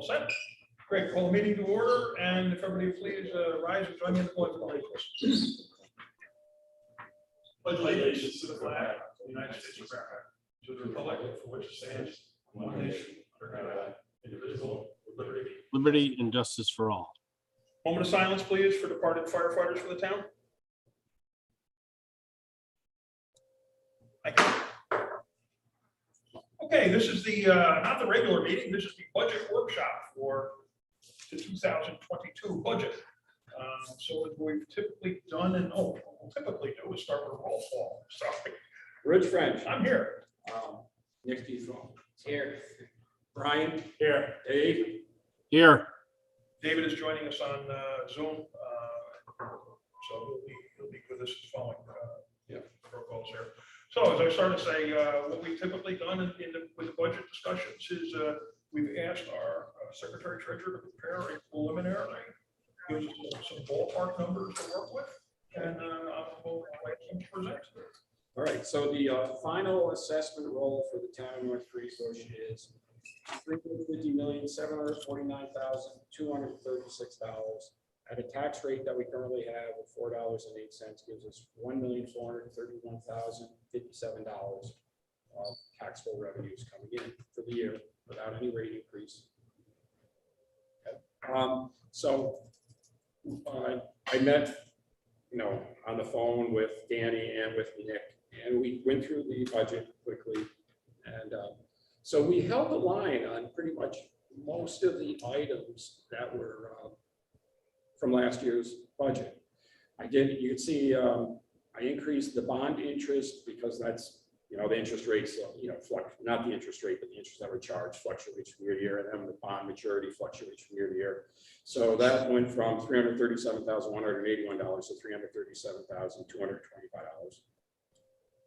set. Great, call the meeting to order, and if everybody please rise and join me in the pledge of allegiance. Pledge allegiance to the flag of the United States of America, to the republic for which it stands, one nation, under God, indivisible, with liberty and justice for all. Moment of silence, please, for departed firefighters for the town. Thank you. Okay, this is the, not the regular meeting, this is the budget workshop for the 2022 budget. So as we've typically done, and what we'll typically do is start with a roll call. Sorry. Rich French. I'm here. Nick Defoe. Here. Brian. Here. Dave. Here. David is joining us on Zoom, so he'll be with us following protocols here. So as I started to say, what we've typically done with the budget discussions is we've asked our secretary treasurer to prepare a preliminary, gives us some ballpark numbers to work with, and we'll wait for him to present. All right, so the final assessment roll for the town of North Freebush is $350,749,236 at a tax rate that we currently have of $4.08 gives us $1,431,057 of taxable revenues coming in for the year without any rate increase. Okay. So I met, on the phone with Danny and with Nick, and we went through the budget quickly, and so we held the line on pretty much most of the items that were from last year's budget. You can see I increased the bond interest because that's, the interest rates, not the interest rate, but the interest that were charged fluctuates from year to year, and then the bond maturity fluctuates from year to year. So that went from $337,181 to $337,225.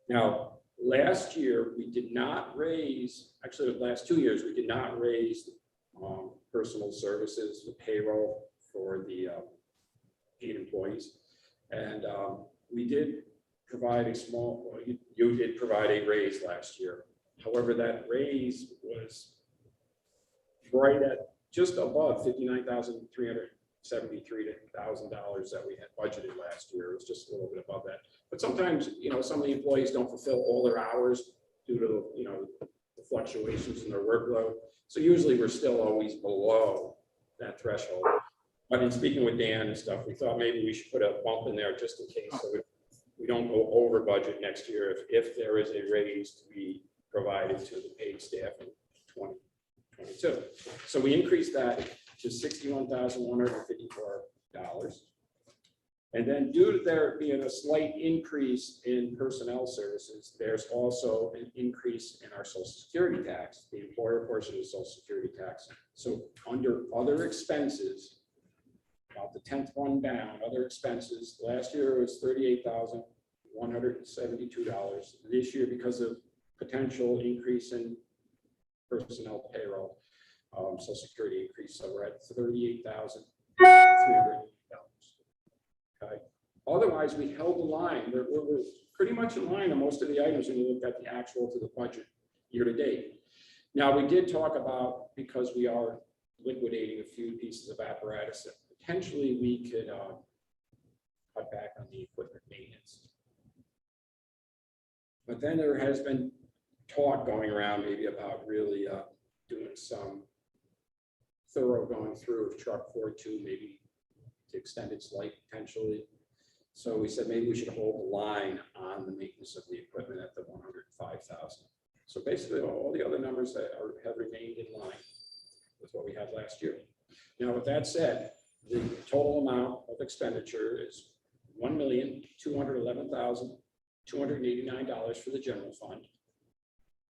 Now, last year, we did not raise, actually the last 2 years, we did not raise personal services, the payroll for the paid employees. And we did provide you did provide a raise last year. However, that raise was right at just above $59,373 that we had budgeted last year. It was just a little bit above that. But sometimes, some of the employees don't fulfill all their hours due to, the fluctuations in their workload. So usually we're still always below that threshold. But in speaking with Dan and stuff, we thought maybe we should put a bump in there just in case, so we don't go over budget next year if there is a raise to be provided to the paid staff in 2022. So we increased that to $61,154. And then due to there being a slight increase in personnel services, there's also an increase in our Social Security tax, the employer portion of the Social Security tax. So under other expenses, about the 10th one down, other expenses, last year it was $38,172. This year, because of potential increase in personnel payroll, Social Security increase, so we're at $38,380. Okay. Otherwise, we held the line. We're pretty much in line on most of the items when you look at the actual to the budget year to date. Now, we did talk about, because we are liquidating a few pieces of apparatus, that potentially we could cut back on the equipment maintenance. But then there has been talk going around maybe about really doing some thorough going through of truck 4.2, maybe to extend its life potentially. So we said maybe we should hold the line on the maintenance of the equipment at the $105,000. So basically all the other numbers that have remained in line with what we had last year. Now, with that said, the total amount of expenditure is $1,211,289 for the general fund.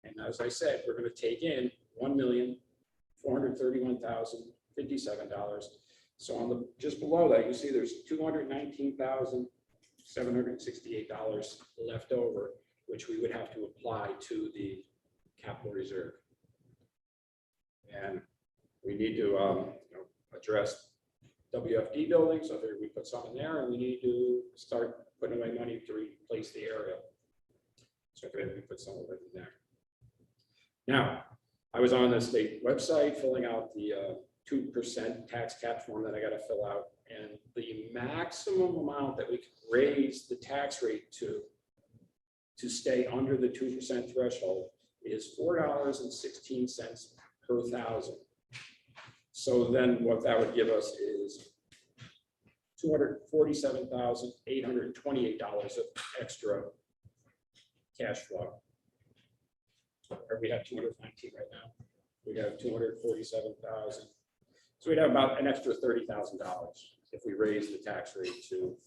And as I said, we're going to take in $1,431,057. So on the just below that, you see there's $219,768 left over, which we would have to apply to the capital reserve. And we need to address WFD buildings, so we put some in there, and we need to start putting away money to replace the aerial. So we put some of it in there. Now, I was on the state website filling out the 2% tax cap form that I got to fill out. And the maximum amount that we can raise the tax rate to stay under the 2% threshold is $4.16 per thousand. So then what that would give us is $247,828 of extra cash flow. Or we have 219 right now. We have 247,000. So we'd have about an extra $30,000 if we raise the tax rate to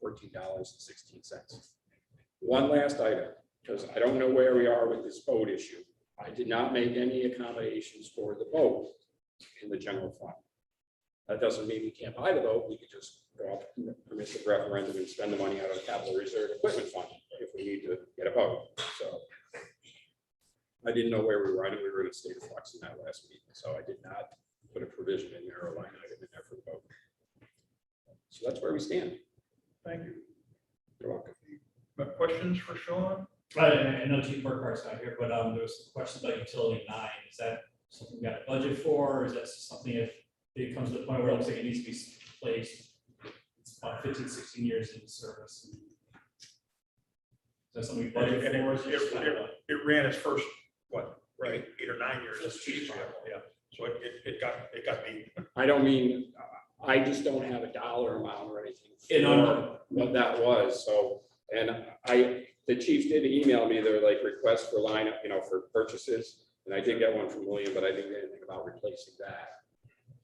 $14.16. One last item, because I don't know where we are with this boat issue. I did not make any accommodations for the boat in the general fund. That doesn't mean we can't buy the boat. We could just go up permissive referendum and spend the money out of the capital reserve equipment fund if we need to get a boat. So I didn't know where we were. I knew we were in a state of flux in that last meeting, so I did not put a provision in there or a line item in there for the boat. So that's where we stand. Thank you. You're welcome. Questions for Sean? I know Chief Burkhart's not here, but there was some questions about utility 9. Is that something we got a budget for, or is that something if it comes to the point where it looks like it needs to be replaced? It's about 15, 16 years in service. Is that something we budget And for? it ran its first, what, right, 8 or 9 years. That's cheap. Yeah, so it got beat. I don't mean, I just don't have a dollar amount or anything And for what that was. So, and the chiefs did email me, their like requests for line, for purchases. And I did get one from William, but I didn't get anything about replacing that.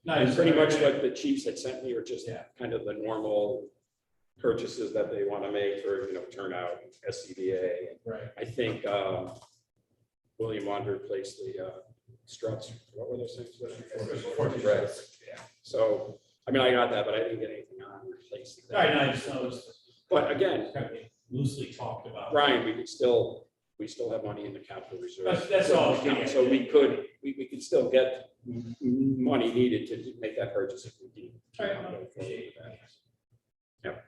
And pretty much what the chiefs had sent me were just kind of the normal purchases that they want to make for, turnout, SCBA. Right. I think William wanted to replace the struts. What were those things? Yeah. So, I mean, I got that, but I didn't get anything on replacing that. Right, no, I just noticed. But again, Kind of loosely talked about. Brian, we still have money in the capital reserve. That's all I was getting at. So we could still get money needed to make that purchase if we need. All right, I appreciate it. Yep.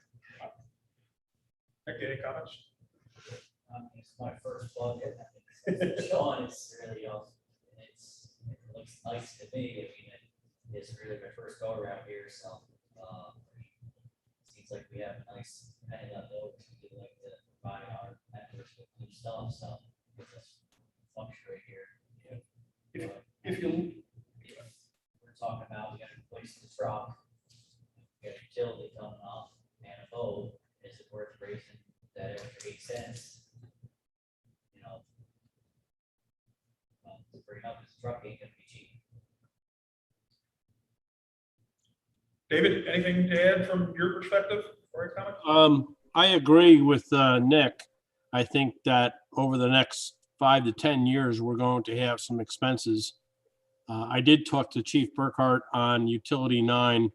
Okay, any comments? It's my first plug. Sean is really awesome. It looks nice to me. I mean, it's really my first go around here, so seems like we have a nice kind of note. We like to provide our members with new stuff, so it's a function right here. If you, We're talking about, we got to replace the truck, we got utility coming off, and a boat, is it worth raising that extra 8 cents? To bring up this truck ain't gonna be cheap. David, anything to add from your perspective or a comment? I agree with Nick. I think that over the next 5 to 10 years, we're going to have some expenses. I did talk to Chief Burkhart on Utility 9,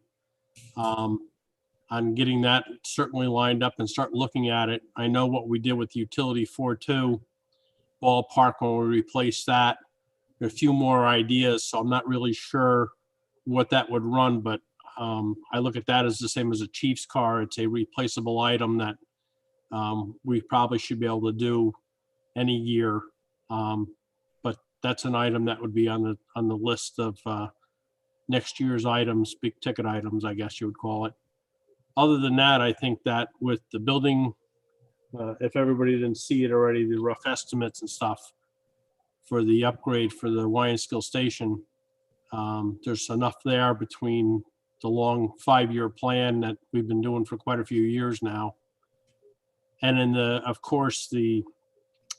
on getting that certainly lined up and start looking at it. I know what we did with Utility 4.2 ballpark when we replaced that. There are a few more ideas, so I'm not really sure what that would run, but I look at that as the same as a Chief's car. It's a replaceable item that we probably should be able to do any year. But that's an item that would be on the list of next year's items, big ticket items, I guess you would call it. Other than that, I think that with the building, if everybody didn't see it already, the rough estimates and stuff for the upgrade for the Wyanskill station, there's enough there between the long 5-year plan that we've been doing for quite a few years now. And then of course, the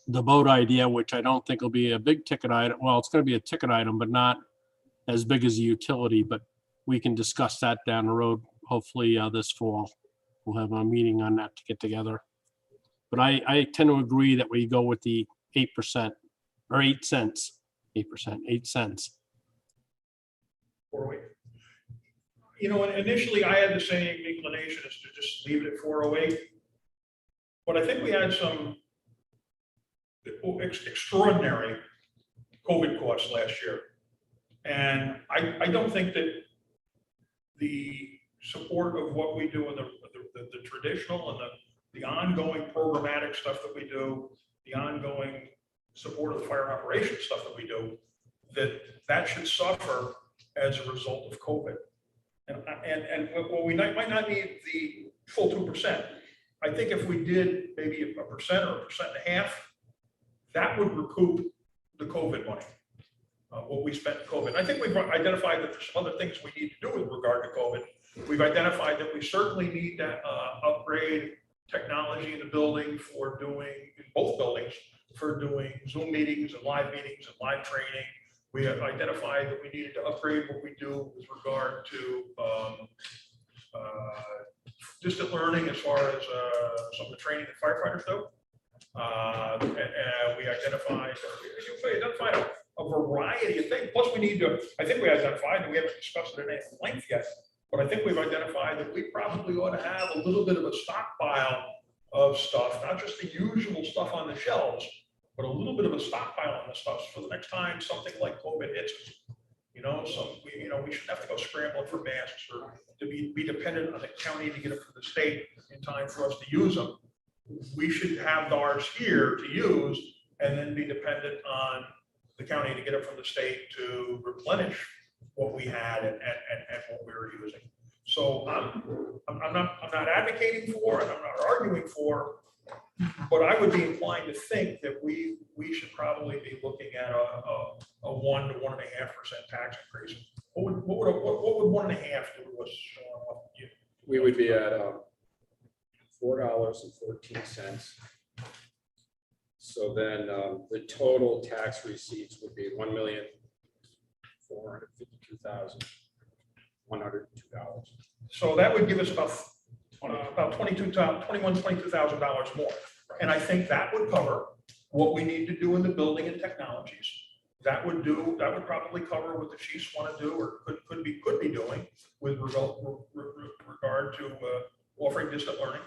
boat idea, which I don't think will be a big ticket item. Well, it's going to be a ticket item, but not as big as a utility, but we can discuss that down the road. Hopefully this fall, we'll have a meeting on that to get together. But I tend to agree that we go with the 8% or 8 cents, 8%, 8 cents. 408. Initially I had the same inclination as to just leave it at 408. But I think we had some extraordinary COVID costs last year. And I don't think that the support of what we do in the traditional and the ongoing programmatic stuff that we do, the ongoing support of the fire operations stuff that we do, that should suffer as a result of COVID. And well, we might not need the full 2%. I think if we did maybe 1% or 1.5%, that would recoup the COVID money, what we spent in COVID. I think we've identified that there's some other things we need to do with regard to COVID. We've identified that we certainly need to upgrade technology in the building for doing, in both buildings, for doing Zoom meetings and live training. We have identified that we needed to upgrade what we do with regard to distant learning as far as some of the training that firefighters do. And we identified a variety of things. Plus we need to, I think we identified, and we haven't discussed it in any length yet, but I think we've identified that we probably ought to have a little bit of a stockpile of stuff, not just the usual stuff on the shelves, but a little bit of a stockpile on the stuff for the next time something like COVID hits us. We shouldn't have to go scrambling for masks or to be dependent on the county to get it from the state in time for us to use them. We should have ours here to use and then be dependent on the county to get it from the state to replenish what we had and what we were using. So I'm not advocating for and I'm not arguing for, but I would be inclined to think that we should probably be looking at a 1 to 1.5% tax increase. What would 1.5 do to us? We would be at $4.14. So then the total tax receipts would be $1,452,102. So that would give us about $22,000 more. And I think that would cover what we need to do in the building and technologies. That would probably cover what the chiefs want to do or could be doing with regard to offering distant learning.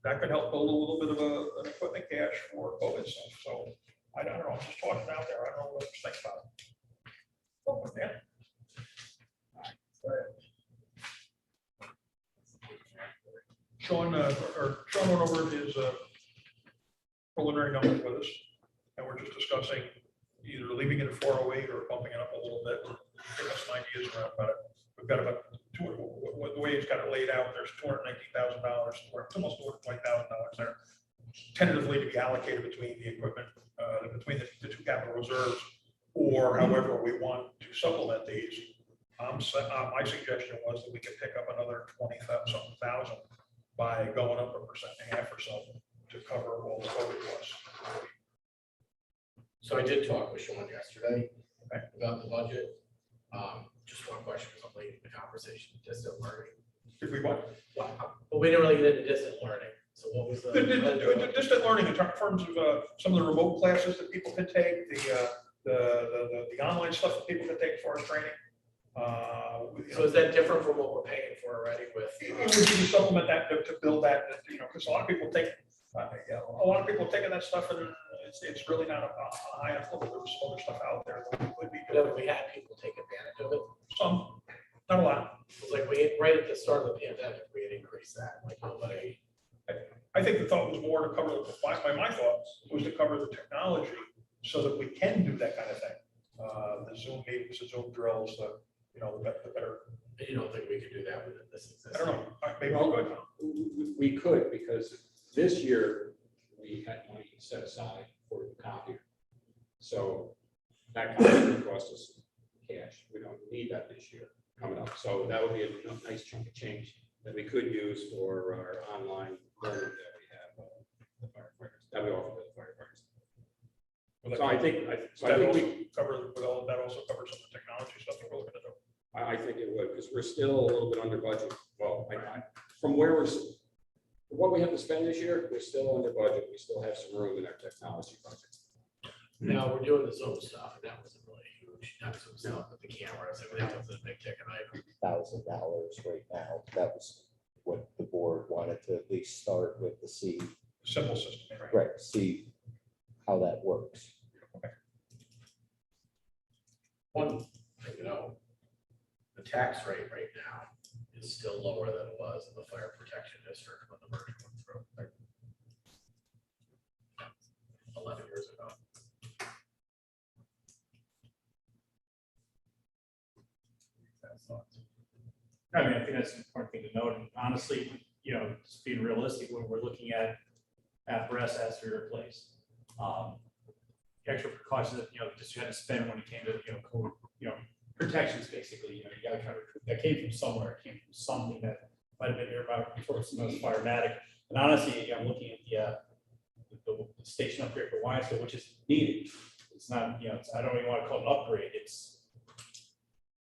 That could help build a little bit of an equipment cache for COVID stuff. So I don't know, I'm just talking out there. I don't know what to think about it. Oh, yeah. Sean went over his preliminary numbers with us, and we're just discussing either leaving it at 408 or bumping it up a little bit. Give us some ideas around about it. We've got about the way he's got it laid out, there's $219,000, almost $220,000 there, tentatively to be allocated between the equipment, between the two capital reserves, or however we want to supplement these. My suggestion was that we could pick up another 20,000 by going up 1.5% or so to cover all the COVID costs. So I did talk with Sean yesterday about the budget. Just one question, because I'm late in the conversation, distant learning. If we want. But we didn't really get into distant learning. So what was The distant learning in terms of some of the remote classes that people can take, the online stuff that people can take as far as training. So is that different from what we're paying for already with? It would be to supplement that, to build that, because a lot of people take, a lot of people taking that stuff and it's really not a high enough level. There's some other stuff out there that we would be doing. We had people take advantage of it. Some, not a lot. It was like right at the start of the pandemic, we had increased that, like nobody. I think the thought was more to cover, my thought was to cover the technology so that we can do that kind of thing. The Zoom meetings, the Zoom drills, the better. You don't think we could do that within this existing? I don't know. Maybe We could, because this year we had money set aside for the copier. So that copier cost us cash. We don't need that this year coming up. So that would be a nice chunk of change that we could use for our online learning that we have the firefighters, that we offer to the firefighters. So I think we cover, that also covers some of the technology stuff that we're looking to do. I think it would, because we're still a little bit under budget. Well, from where what we have to spend this year, we're still under budget. We still have some room in our technology budget. No, we're doing the Zoom stuff, and that wasn't really huge. Not Zoom stuff, but the cameras, everything was a big ticket item. $1,000 right now. That was what the board wanted to at least start with to see, Simple system, right? right, see how that works. One, the tax rate right now is still lower than it was in the fire protection district when the merger went through, like 11 years ago. I mean, I think that's an important thing to note, and honestly, you know, just being realistic, when we're looking at apparatus has to be replaced. Extra precautions that, you know, just you had to spend when it came to, you know, code, you know, protections, basically, you know, you gotta try to, that came from somewhere, it came from something that might have been here about before some of those firematic. And honestly, I'm looking at the station up here for Wyansville, which is needed. It's not, you know, I don't even want to call it an upgrade, it's,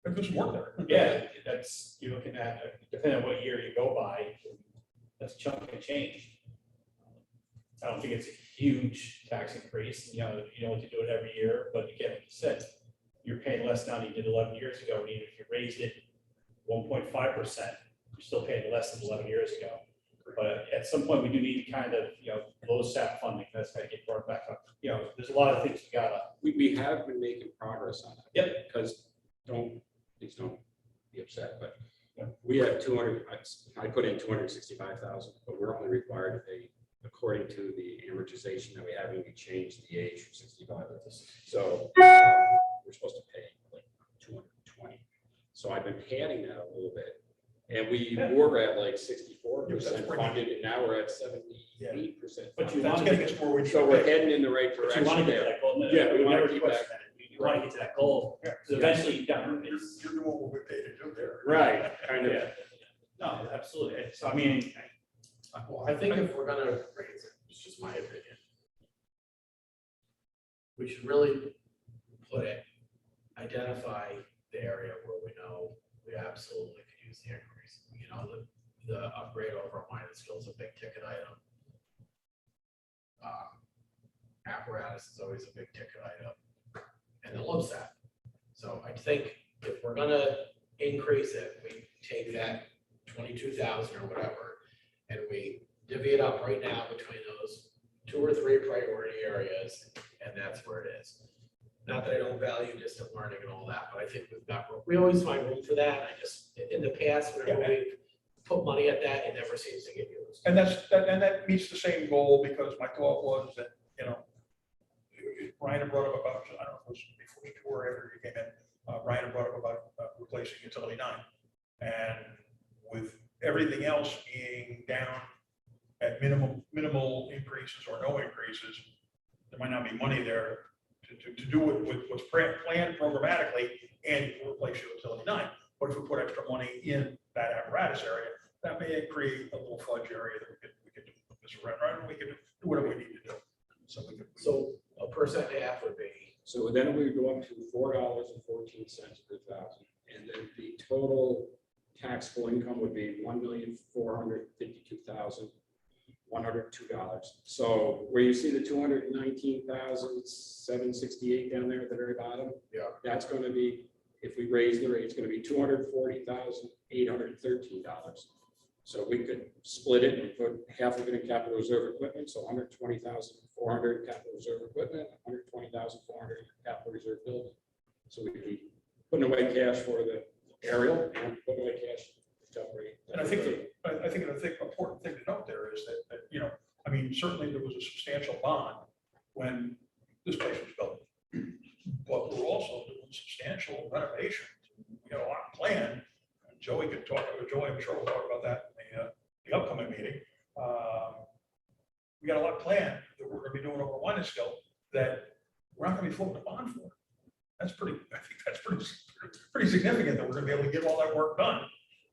There's more there. yeah, that's, you're looking at, depending on what year you go by, that's a chunk of change. I don't think it's a huge tax increase, you know, you don't have to do it every year, but again, like you said, you're paying less now than you did 11 years ago, and even if you raised it 1.5%, you're still paying less than 11 years ago. But at some point, we do need to kind of, you know, low SAP funding, that's gotta get brought back up. You know, there's a lot of things we gotta, We have been making progress on that. Yep. Because please don't be upset, but we have 200, I put in 265,000, but we're only required to pay according to the amortization that we have, and we changed the age from 65 to this. So we're supposed to pay like 220. So I've been padding that a little bit. And we were at like 64% funded, and now we're at 78%. but you That's want getting to, us where we need So to we're be. heading in the right but you direction want to get to there. that goal. Yeah, we wanna never keep question that. You want to get to that goal, Yeah. because eventually you got, it's, You're doing what we paid to do there. Right, kind of. yeah. No, absolutely, so I mean, Well, I think if we're gonna raise it, it's just my opinion. We should really put it, identify the area where we know we absolutely could use the increase. You know, the upgrade over at Wyansville is a big ticket item. Apparatus is always a big ticket item, and the LoSAP. So I think if we're gonna increase it, we take that 22,000 or whatever, and we divvy it up right now between those 2 or 3 priority areas, and that's where it is. Not that I don't value distant learning and all that, but I think we always find room for that. I just, in the past, whenever we've put money at that, it never seems to get used. And that meets the same goal, because my thought was that, you know, Ryan had brought up about, I don't know if it was before you or after you came in, Ryan had brought up about replacing utility 9. And with everything else being down at minimal increases or no increases, there might not be money there to do it with what's planned programmatically and replace utility 9. But if we put extra money in that apparatus area, that may create a little fudge area that we could do this around, and we could do whatever we need to do. So 1.5% would be, So then we would go up to $4.14 per thousand, and then the total taxable income would be $1,452,102. So where you see the 219,768 down there at the very bottom, that's going to be, if we raise the rate, it's going to be $240,813. So we could split it and put half of it in capital reserve equipment, so $120,400 in capital reserve equipment, $120,400 in capital reserve building. So we'd be putting away cash for the aerial and putting away cash to upgrade. And I think the important thing to note there is that, you know, I mean, certainly there was a substantial bond when this place was built. But we're also doing substantial renovations. We got a lot planned. Joey could talk, Joey, I'm sure will talk about that in the upcoming meeting. We got a lot planned that we're gonna be doing over Wyansville that we're not gonna be floating a bond for. I think that's pretty significant that we're gonna be able to get all that work done.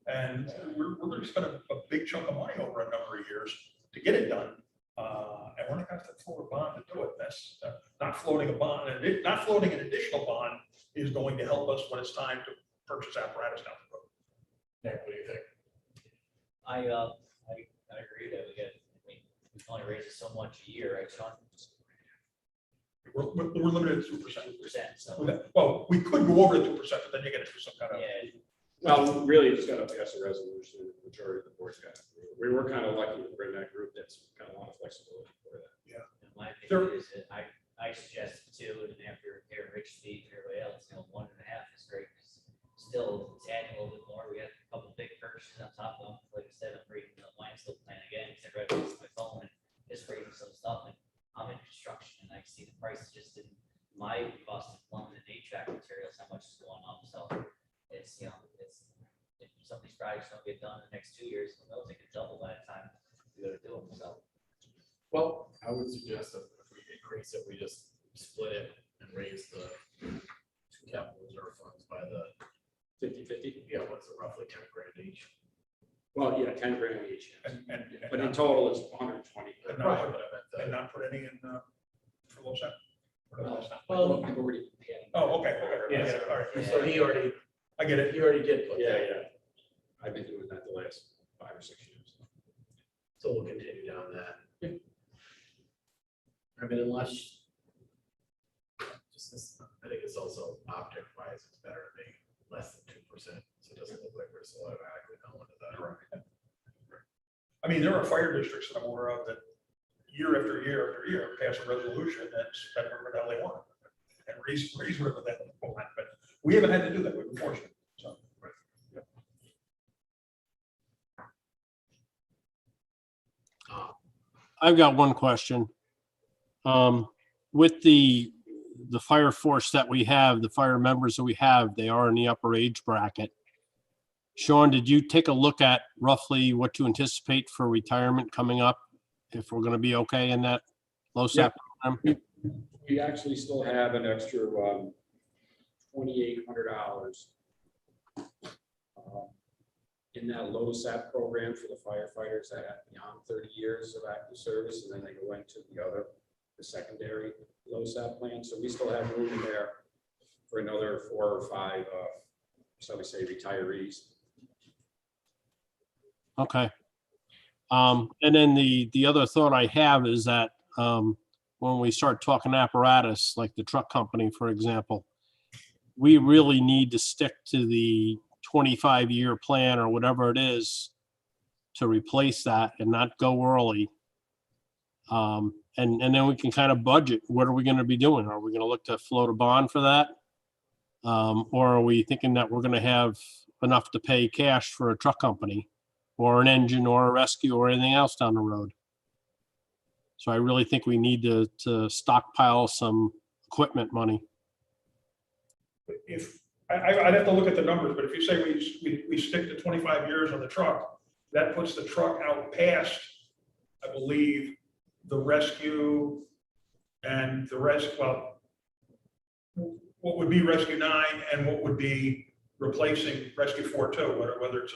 And we're gonna spend a big chunk of money over a number of years to get it done. And we're not gonna have to float a bond to do it. That's not floating a bond, and not floating an additional bond is going to help us when it's time to purchase apparatus down the road. Nick, what do you think? I agree that we can only raise it so much a year, right, Sean? We're limited to 2%. 2%, so, Well, we could go over the 2%, but then you gotta do some kind of. yeah, Well, really, you just got to pass a resolution, the majority of the board's got to approve. We were kind of lucky to bring that group that's kind of a lot of flexibility for that. in my opinion is that I suggested 2, and after hearing Rich speak, and everybody else, 1.5 is great. Still, it's adding a little bit more. We had a couple big purchases on top of them. Like I said, I'm reading the Wyansville plan again, because I read it on my phone and just reading some stuff, and I'm in construction, and I see the prices just in my cost of plumbing and HVAC materials, how much is going up, so it's, if somebody's projects don't get done in the next 2 years, they'll take a double by the time we go to do them, so. Well, I would suggest that if we increase it, we just split it and raise the two capital reserve funds by the, 50/50? yeah, what's it, roughly 10 grand each. Well, yeah, 10 grand each, yes. And But in total, it's 120. And Right, not, but I meant and the, not put any in, for LoSAP? well, I've already paid. Oh, okay, okay, I get it, all right, so he already did put Yeah, that, yeah. I've been doing that the last 5 or 6 years. so we'll continue down that. I mean, unless, just this, I think it's also optic wise, it's better to be less than 2%, so it doesn't look like we're so automatically going to that. I mean, there are fire districts that I'm aware of that year after year after year pass a resolution that's spend whatever the hell they want. And raise whatever the hell they want, but we haven't had to do that, we've been fortunate, so. I've got one question. With the fire force that we have, the fire members that we have, they are in the upper age bracket. Sean, did you take a look at roughly what you anticipate for retirement coming up? If we're gonna be okay in that LoSAP program? We actually still have an extra $2,800 in that LoSAP program for the firefighters that have beyond 30 years of active service, and then they go into the secondary LoSAP plan. So we still have room in there for another 4 or 5, shall we say, retirees. Okay. And then the other thought I have is that when we start talking apparatus, like the truck company, for example, we really need to stick to the 25-year plan or whatever it is to replace that and not go early. And then we can kind of budget. What are we going to be doing? Are we going to look to float a bond for that? Or are we thinking that we're going to have enough to pay cash for a truck company or an engine or a rescue or anything else down the road? So I really think we need to stockpile some equipment money. If, I'd have to look at the numbers, but if you say we stick to 25 years on the truck, that puts the truck out past, I believe, the rescue and the rest, well, what would be Rescue 9 and what would be replacing Rescue 4.2, whether it's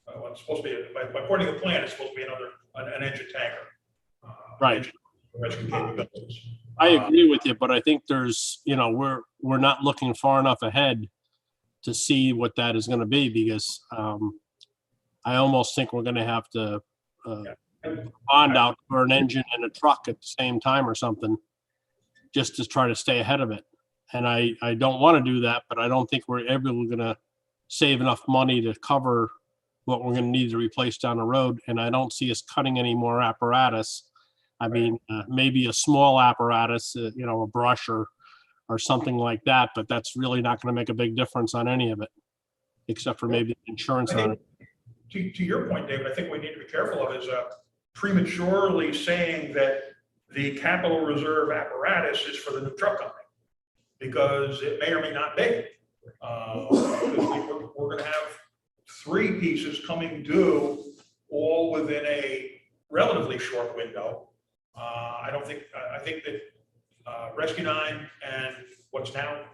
it's supposed to be, according to the plan, it's supposed to be an engine tanker. Right. Rescue capabilities. I agree with you, but I think there's, we're not looking far enough ahead to see what that is going to be, because I almost think we're going to have to bond out for an engine and a truck at the same time or something, just to try to stay ahead of it. And I don't want to do that, but I don't think we're ever going to save enough money to cover what we're going to need to replace down the road. And I don't see us cutting any more apparatus. I mean, maybe a small apparatus, a brush or something like that, but that's really not going to make a big difference on any of it, except for maybe insurance on it. To your point, David, I think what we need to be careful of is prematurely saying that the capital reserve apparatus is for the new truck company, because it may or may not be. We're going to have 3 pieces coming due all within a relatively short window. I think that Rescue 9 and what's now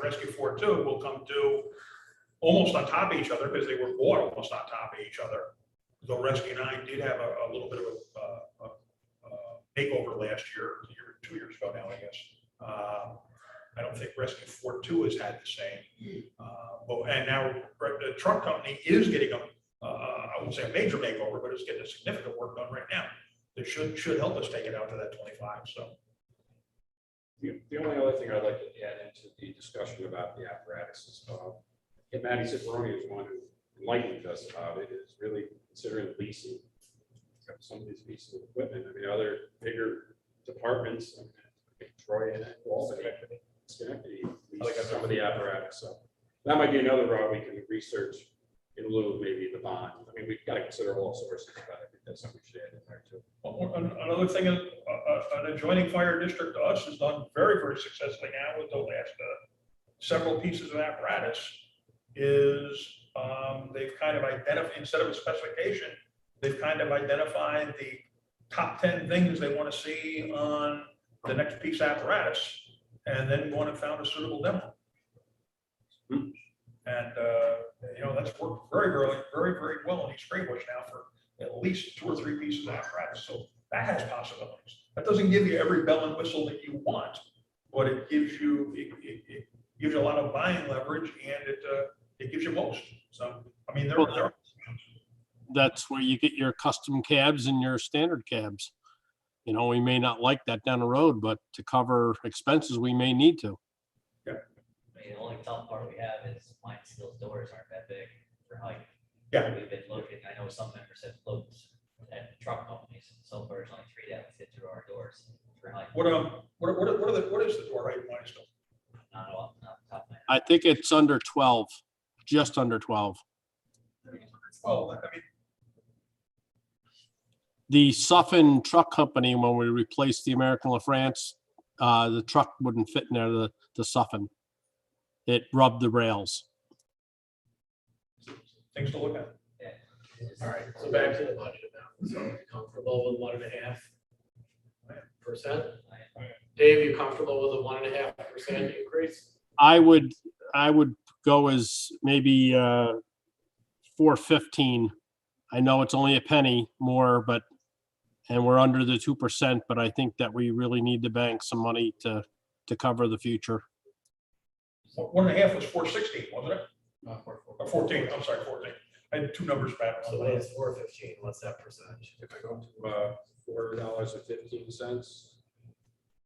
Rescue 4.2 will come due almost on top of each other, because they were bought almost on top of each other. Though Rescue 9 did have a little bit of a makeover last year, 2 years ago now, I guess. I don't think Rescue 4.2 has had the same. And now the truck company is getting I wouldn't say a major makeover, but it's getting a significant work done right now that should help us take it out to that 25. So The only other thing I'd like to add into the discussion about the apparatuses, and Matty Cicerone is one who enlightened us about it, is really considering leasing some of these pieces of equipment. I mean, other bigger departments, Troy and Schenectady, lease some of the apparatus. So that might be another route we can research in lieu of maybe the bond. I mean, we've got to consider all sources, but I think that's something we should add in there too. another thing is an adjoining fire district to us has done very, very successfully now with the last several pieces of apparatus is they've kind of identified, instead of a specification, they've kind of identified the top 10 things they want to see on the next piece of apparatus, and then gone and found a suitable demo. And, that's worked very well in East Greenwich now for at least 2 or 3 pieces of apparatus. So that has possibilities. That doesn't give you every bell and whistle that you want, but it gives you, it gives you a lot of buying leverage, and it gives you most. So, I mean, there are. That's where you get your custom cabs and your standard cabs. We may not like that down the road, but to cover expenses, we may need to. I mean, the only tough part we have is mine steel doors aren't that big for height. Yeah. We've been looking, I know some members have looked at truck companies, and so far there's only 3 that fit through our doors for height. What is the door height mine still? Not all, not top of my head. I think it's under 12, just under 12. Oh, I mean, The Suffin Truck Company, when we replaced the American LaFrance, the truck wouldn't fit in there, the Suffin. It rubbed the rails. things to look at. All right, so back to the budget now. So you comfortable with 1.5%? Dave, you comfortable with a 1.5% increase? I would go as maybe 415. I know it's only a penny more, and we're under the 2%, but I think that we really need to bank some money to cover the future. 1.5 was 416, wasn't it? 14, I'm sorry, 14. I had 2 numbers back. So what is 415? What's that percentage? If I go to $4.15,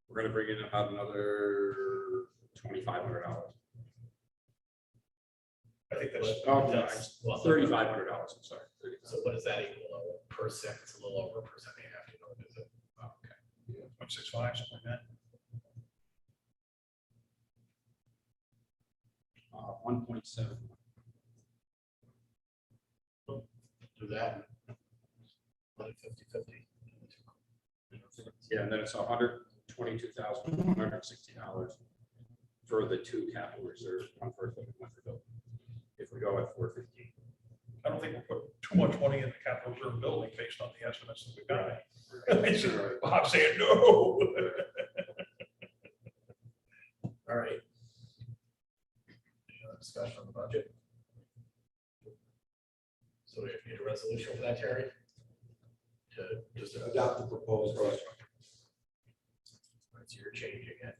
we're gonna bring in about another $2,500. I think that's, Oh, That's- well, $3,500, I'm sorry. So what does that equal? A percent? It's a little over a percent and a half, is it? Okay. 0.65, something like that. 1.7. Do that. 50/50. Yeah, and then it's $122,160 for the 2 capital reserves, one for equipment, one for building. If we go at 415. I don't think we'll put too much money in the capital reserve building based on the estimates that we've got. Bob saying no. All right. Any other discussion on the budget? So we need a resolution for that, Terry? To just Adopt the proposed budget. That's your changing it.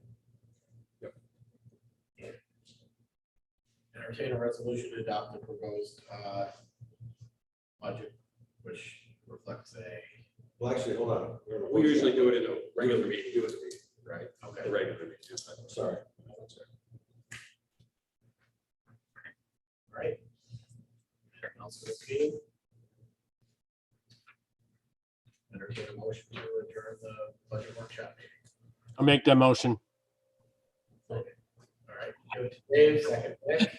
Entertain a resolution to adopt the proposed budget, which reflects Well, actually, hold on. We usually do it in a regular meeting, right? okay. The regular meeting. Yes, Sorry. All right. Anything else for the meeting? Entertain a motion to adjourn the budget workshop meeting. I'll make that motion. All right, give it to Dave, second. Nick.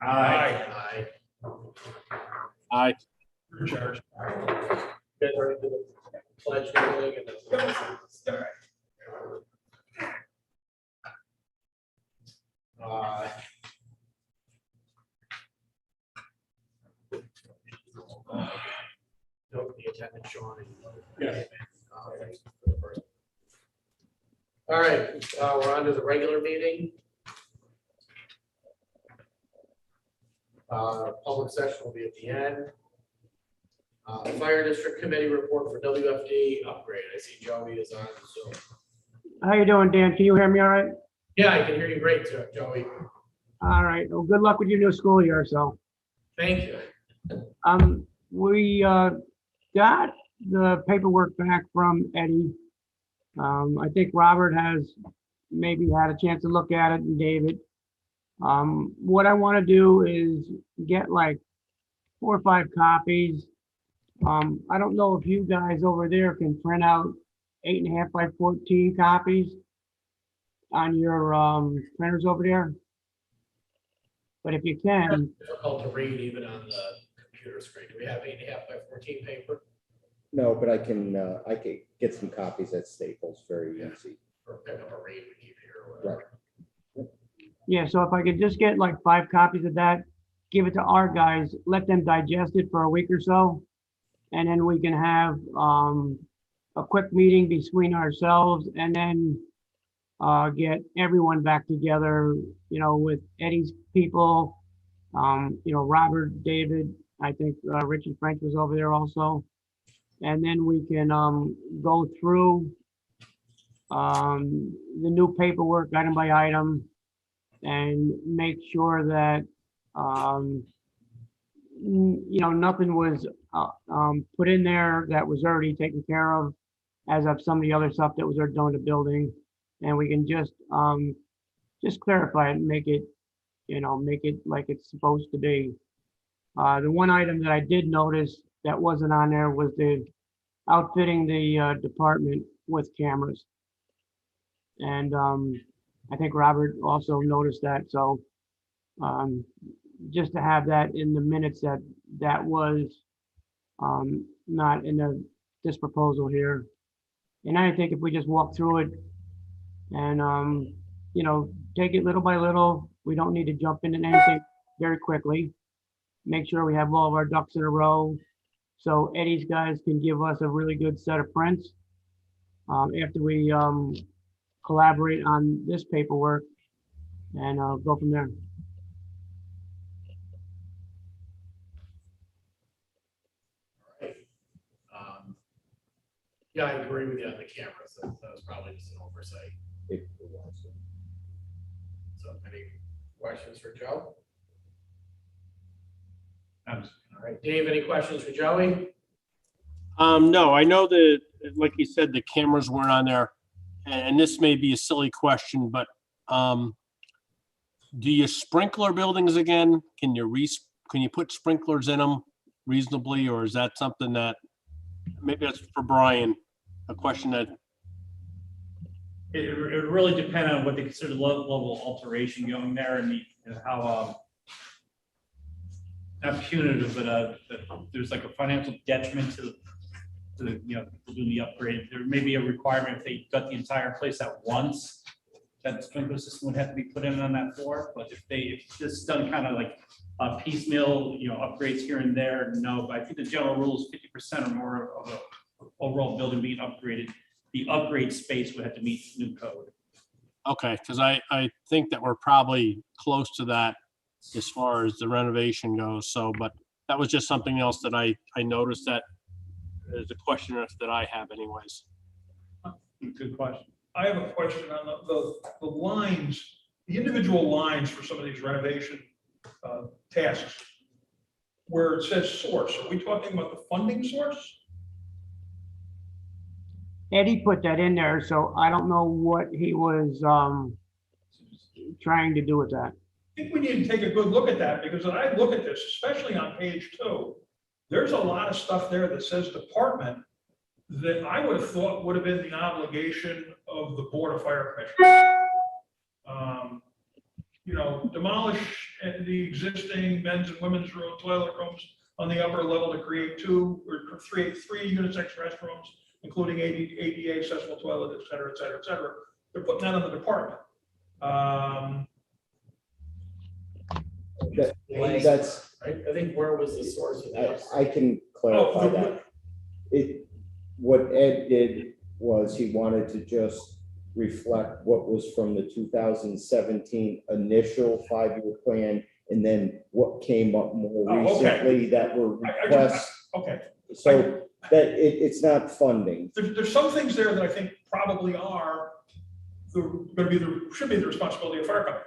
Aye. Aye. Aye. Chairs. Get ready to do the pledge doing and then. Note the attendance, Sean. Yes. All right, we're on to the regular meeting. Public session will be at the end. Fire District Committee report for WFD upgrade. I see Joey is on, so. How you doing, Dan? Can you hear me all right? Yeah, I can hear you great, Joey. All right. Well, good luck with your new school year, so. Thank you. We got the paperwork back from Eddie. I think Robert has maybe had a chance to look at it, and David. What I want to do is get like 4 or 5 copies. I don't know if you guys over there can print out 8.5 by 14 copies on your printers over there. But if you can, Difficult to read even on the computer screen. Do we have 8.5 by 14 paper? No, but I can get some copies at Staples, very easy. Or pick up a read we keep here or whatever. yeah, so if I could just get like 5 copies of that, give it to our guys, let them digest it for a week or so. And then we can have, a quick meeting between ourselves and then, get everyone back together, with Eddie's people, Robert, David, I think, Richie French was over there also. And then we can, go through, the new paperwork item by item and make sure that, nothing was, put in there that was already taken care of as of some of the other stuff that was already done in the building. And we can just clarify it and make it, make it like it's supposed to be. The one item that I did notice that wasn't on there was the outfitting the, department with cameras. And, I think Robert also noticed that, so, just to have that in the minutes that was, not in this proposal here. And I think if we just walk through it and, take it little by little, we don't need to jump into anything very quickly. Make sure we have all of our ducks in a row. So Eddie's guys can give us a really good set of prints. After we, collaborate on this paperwork and, go from there. Yeah, I agree with you on the cameras. That was probably just an oversight. If we want to. So any questions for Joe? All right, Dave, any questions for Joey? No, I know that, like you said, the cameras weren't on there. And this may be a silly question, but do you sprinkler buildings again? Can you put sprinklers in them reasonably, or is that something that, maybe that's for Brian, a question that, It really depend on what they consider the level of alteration going there and how, not punitive, but there's like a financial detriment to people doing the upgrade. There may be a requirement if they got the entire place at once, that the sprinkler system would have to be put in on that floor. But if this is done kind of like piecemeal, upgrades here and there, no. But I think the general rule is 50% or more of a overall building being upgraded. The upgrade space would have to meet new code. okay, because I think that we're probably close to that as far as the renovation goes. So, but that was just something else that I noticed that is a question that I have anyways. Good question. I have a question on the lines, the individual lines for some of these renovation tasks, where it says source. Are we talking about the funding source? Eddie put that in there, so I don't know what he was, trying to do with that. I think we need to take a good look at that, because when I look at this, especially on page 2, there's a lot of stuff there that says department that I would have thought would have been the obligation of the Board of Fire Commissioners. Demolish the existing men's and women's room, toilet rooms on the upper level to create 2 or 3 unisex restrooms, including ADA accessible toilet, et cetera, et cetera, et cetera. They're putting that on the department. That's, I think where was the source of that? I can clarify that. What Ed did was he wanted to just reflect what was from the 2017 initial 5-year plan, and then what came up more recently that were requests. Okay. So that it's not funding. There's some things there that I think probably are should be the responsibility of fire company,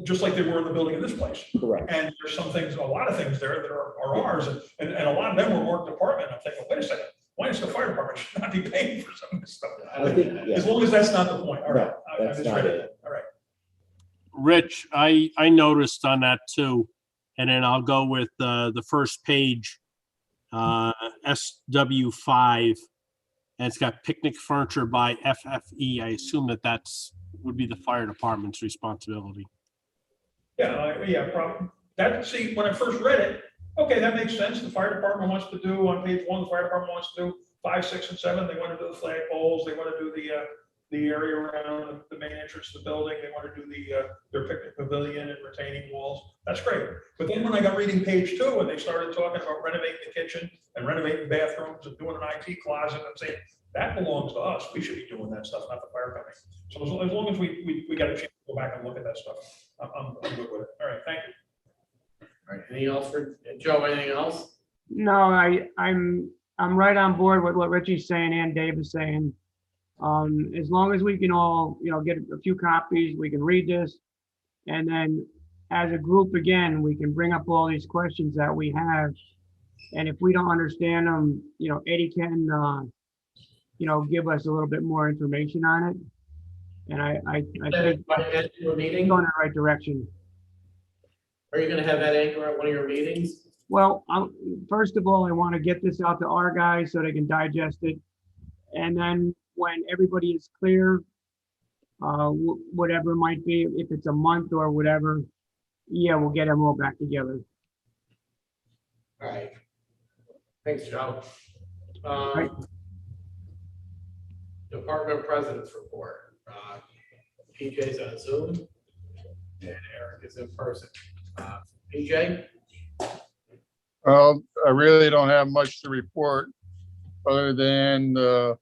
just like they were in the building in this place. Correct. And there's some things, a lot of things there that are ours, and a lot of them were work department. I'm thinking, wait a second, why is the fire department should not be paying for some of this stuff? I think, yeah. As long as that's not the point. All right. No, I that's misread not it. All right. Rich, I noticed on that too, and then I'll go with the first page, SW5, and it's got picnic furniture by FFE. I assume would be the fire department's responsibility. Yeah, probably. See, when I first read it, okay, that makes sense. The fire department wants to do on page 1, the fire department wants to do 5, 6, and 7. They want to do the flag poles. They want to do the area around the main entrance to the building. They want to do their picnic pavilion and retaining walls. That's great. But then when I got reading page 2 and they started talking about renovating the kitchen and renovating bathrooms and doing an IT closet, I'm saying, that belongs to us. We should be doing that stuff, not the fire company. So as long as we got a chance to go back and look at that stuff, I'm good with it. All right, thank you. All right, anything else for Joe, anything else? No, I'm right on board with what Richie's saying and Dave is saying. As long as we can all, get a few copies, we can read this. And then as a group, again, we can bring up all these questions that we have. And if we don't understand them, Eddie can, give us a little bit more information on it. And I think Ed, to a meeting? going in the right direction. Are you gonna have that anchor at one of your meetings? Well, first of all, I want to get this out to our guys so they can digest it. And then when everybody is clear, whatever it might be, if it's a month or whatever, yeah, we'll get them all back together. All right. Thanks, Joe. Right. Department President's report. PJ's on Zoom and Eric is in person. PJ? Well, I really don't have much to report other than the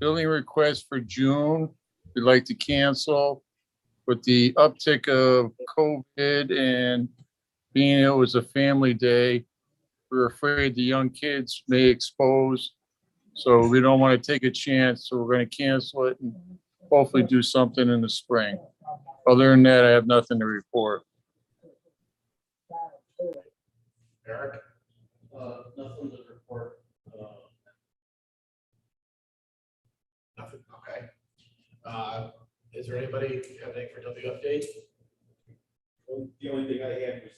building request for June. We'd like to cancel with the uptick of COVID and being it was a family day. We're afraid the young kids may expose. So we don't want to take a chance. So we're going to cancel it and hopefully do something in the spring. Other than that, I have nothing to report. Eric? Nothing to report. Nothing, okay. Is there anybody have anything for WFD? Well, the only thing I had was,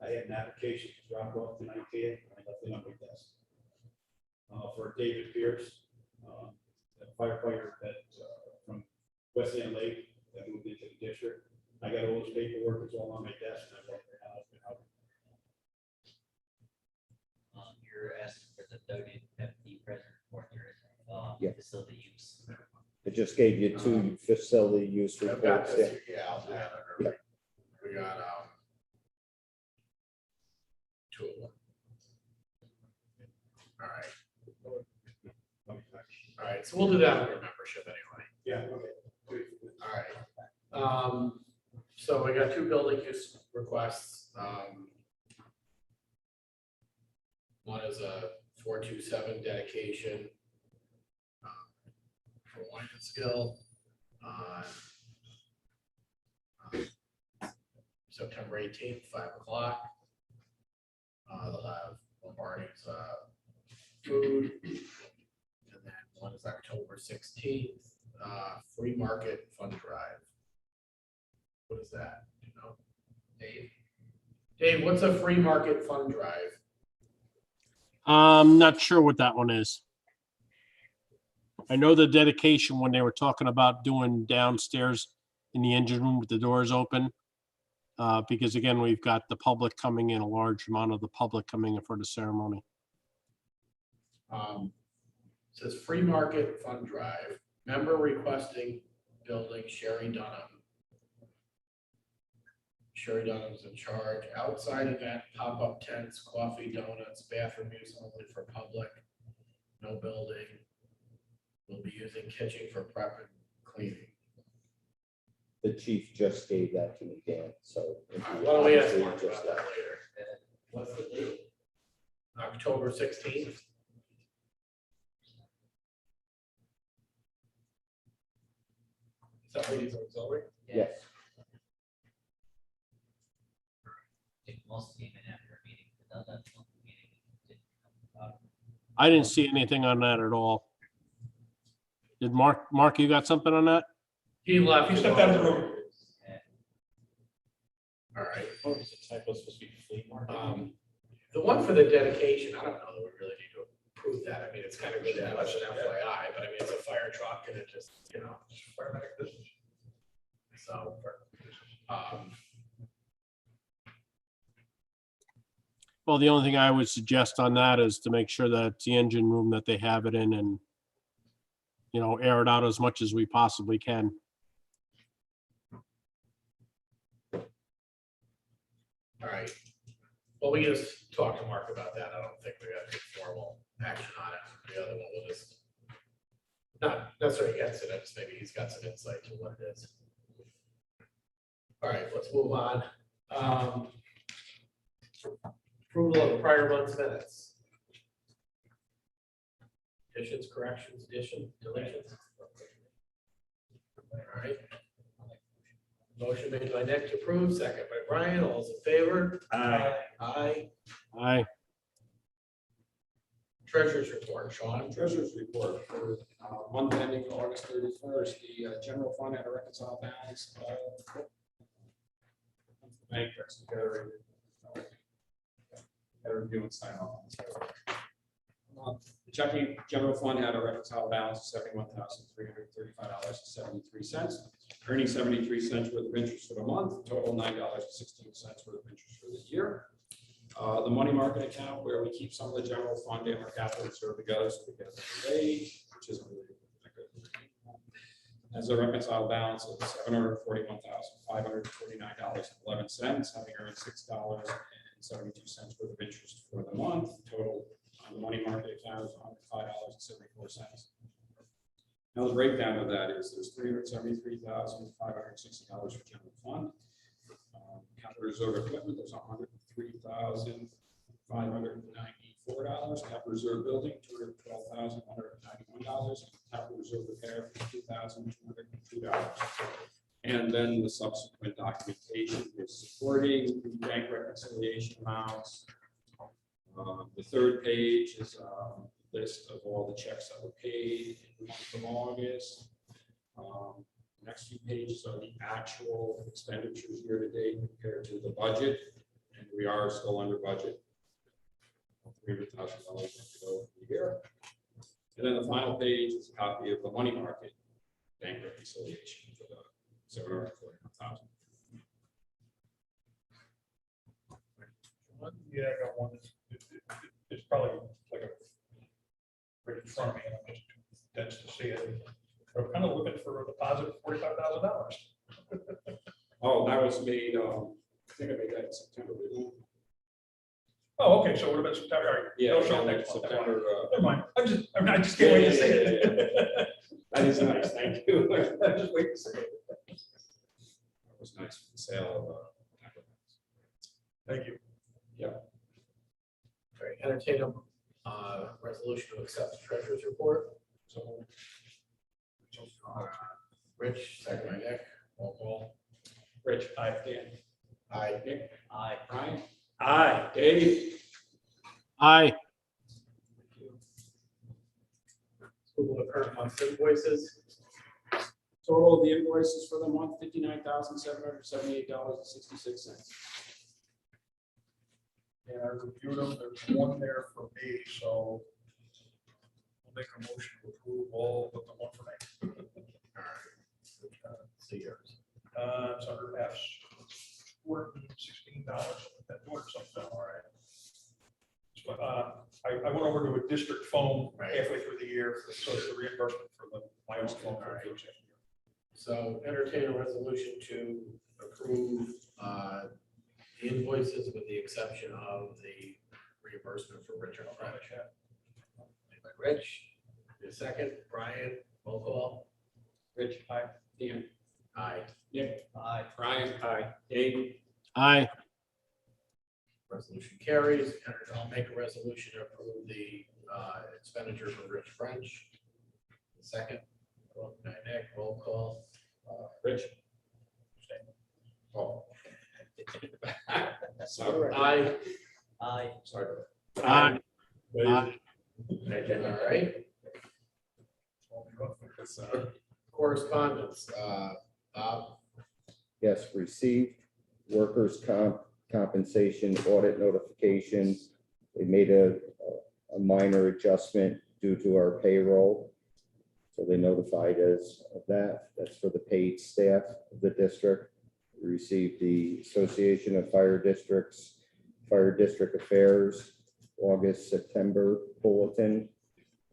I had an application to drop off tonight here, I left it on my desk. For David Pierce, a firefighter that, from West End Lake, that moved into the district. I got all his paperwork, it's all on my desk, and I wrote it out. You're asking for the WFD president report, Yeah. facility use. I just gave you 2 facility use I've got reports. this, yeah, I'll do that. Yeah. We got, 2 of them. All right. All right, so we'll do that under membership anyway. Yeah, okay. All right. So we got 2 building use requests. One is a 427 dedication for wine and skill on September 18th, 5 o'clock. They'll have Lombardi's food. And then one is October 16th, free market fund drive. What is that? Do you know? Dave? Dave, what's a free market fund drive? I'm not sure what that one is. I know the dedication when they were talking about doing downstairs in the engine room with the doors open. Because again, we've got the public coming in, a large amount of the public coming in for the ceremony. Says free market fund drive, member requesting building Sherry Dunham. Sherry Dunham's in charge. Outside event, pop-up tents, coffee, donuts, bathroom use only for public. No building. We'll be using kitchen for prep and cleaning. The chief just gave that to me, Dan, so. Why don't we ask obviously Mark just about that that. later? What's the date? October 16th. Is that what he's auxiliary? Yes, I think most came in after a meeting, but that's one meeting. Didn't come about. I didn't see anything on that at all. Did Mark, you got something on that? He left. He stepped out of the room. All right. Oh, is the typo supposed to be flea market? The one for the dedication, I don't know that we really need to approve that. I mean, it's kind of good to have as an FYI, but I mean, it's a fire truck and it just, Paramedic business. so. Well, the only thing I would suggest on that is to make sure that it's the engine room that they have it in, and air it out as much as we possibly can. All right. Well, we just talked to Mark about that. I don't think we got any formal action on it. The other one will just not necessarily against it, just maybe he's got some insight to what it is. All right, let's move on. Approval of the prior month's minutes. Additions, corrections, deletions. All right. Motion made by Nick to approve, second by Brian. All those in favor? Aye. Aye. Aye. Treasurer's report, Sean. Treasurer's report for month ending August 31st, the general fund had a reconciled balance of bank recs, gotta review and sign off. The checking general fund had a reconciled balance of $71,335.73, earning 73 cents worth of interest for the month, total $9.16 worth of interest for the year. The money market account where we keep some of the general fund and our capital reserve together so we get a rate, which isn't really that good. As a reconciled balance of $741,549.11, having earned $6.72 worth of interest for the month. Total on the money market account is $105.74. Now the breakdown of that is there's $373,560 for general fund. Capital reserve equipment, there's $103,594. Capital reserve building, $212,191. Capital reserve repair, $2,202. And then the subsequent documentation is supporting the bank reconciliation amounts. The third page is a list of all the checks that were paid in the month of August. Next few pages are the actual expenditures year to date compared to the budget, and we are still under budget. $300,000 to go for the year. And then the final page is a copy of the money market bank reconciliation for the $741,000. Yeah, I got one. It's probably like a right in front of me, and I'm just too dense to see it. I'm kind of looking for a deposit of $45,000. Oh, that was made, I think I made that in September. Didn't I? Oh, okay, so it would have been September. All right. Yeah, It'll show like next month. September. Never mind. I just can't wait to see it. That is nice, thank you. I'm just waiting to see it. That was nice for the sale of. Thank you. All right, entertain a resolution to accept the treasurer's report. So Rich, second by Nick, roll call. Rich, aye. Dan, Aye. Nick, Aye. Brian, Aye. Dave. Aye. Approval of current month's invoices. Total of the invoices for the month, $59,778.66. And I reviewed them. There's one there for me, so I'll make a motion to approve all but the one for me. All right. See yours. It's under F's. $216. That doing something, all right. So, I went over to a district phone halfway through the year, so it's the reimbursement for my own phone. All right. So entertain a resolution to approve the invoices with the exception of the reimbursement for Richard French. Made by Rich, a second, Brian, roll call. Rich, aye. Dan, Aye. Nick, Aye. Brian, aye. Dave, Aye. Resolution carries. I'll make a resolution to approve the expenditure for Rich French. Second, Nick, roll call. Rich. Oh. Sorry. Aye. Aye. Sorry. Aye. All right. Correspondence, Bob. Yes, received workers' compensation audit notification. They made a minor adjustment due to our payroll. So they notified us of that. That's for the paid staff of the district. We received the Association of Fire Districts, Fire District Affairs, August, September bulletin.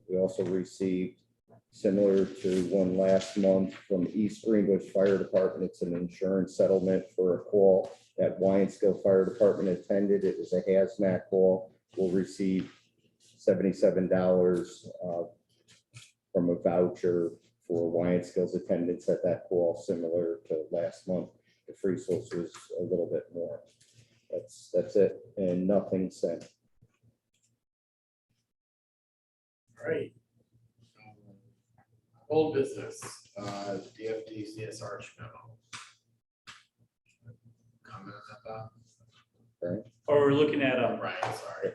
We also received similar to one last month from East Greenbush Fire Department. It's an insurance settlement for a call that Wyanskill Fire Department attended. It was a hazmat call. We'll receive $77 from a voucher for Wyanskill's attendance at that call, similar to last month. The free source was a little bit more. That's it, and nothing sent. All right. Old business, DFD CSR memo. Comment on that, Bob? Or we're looking at, Ryan, sorry.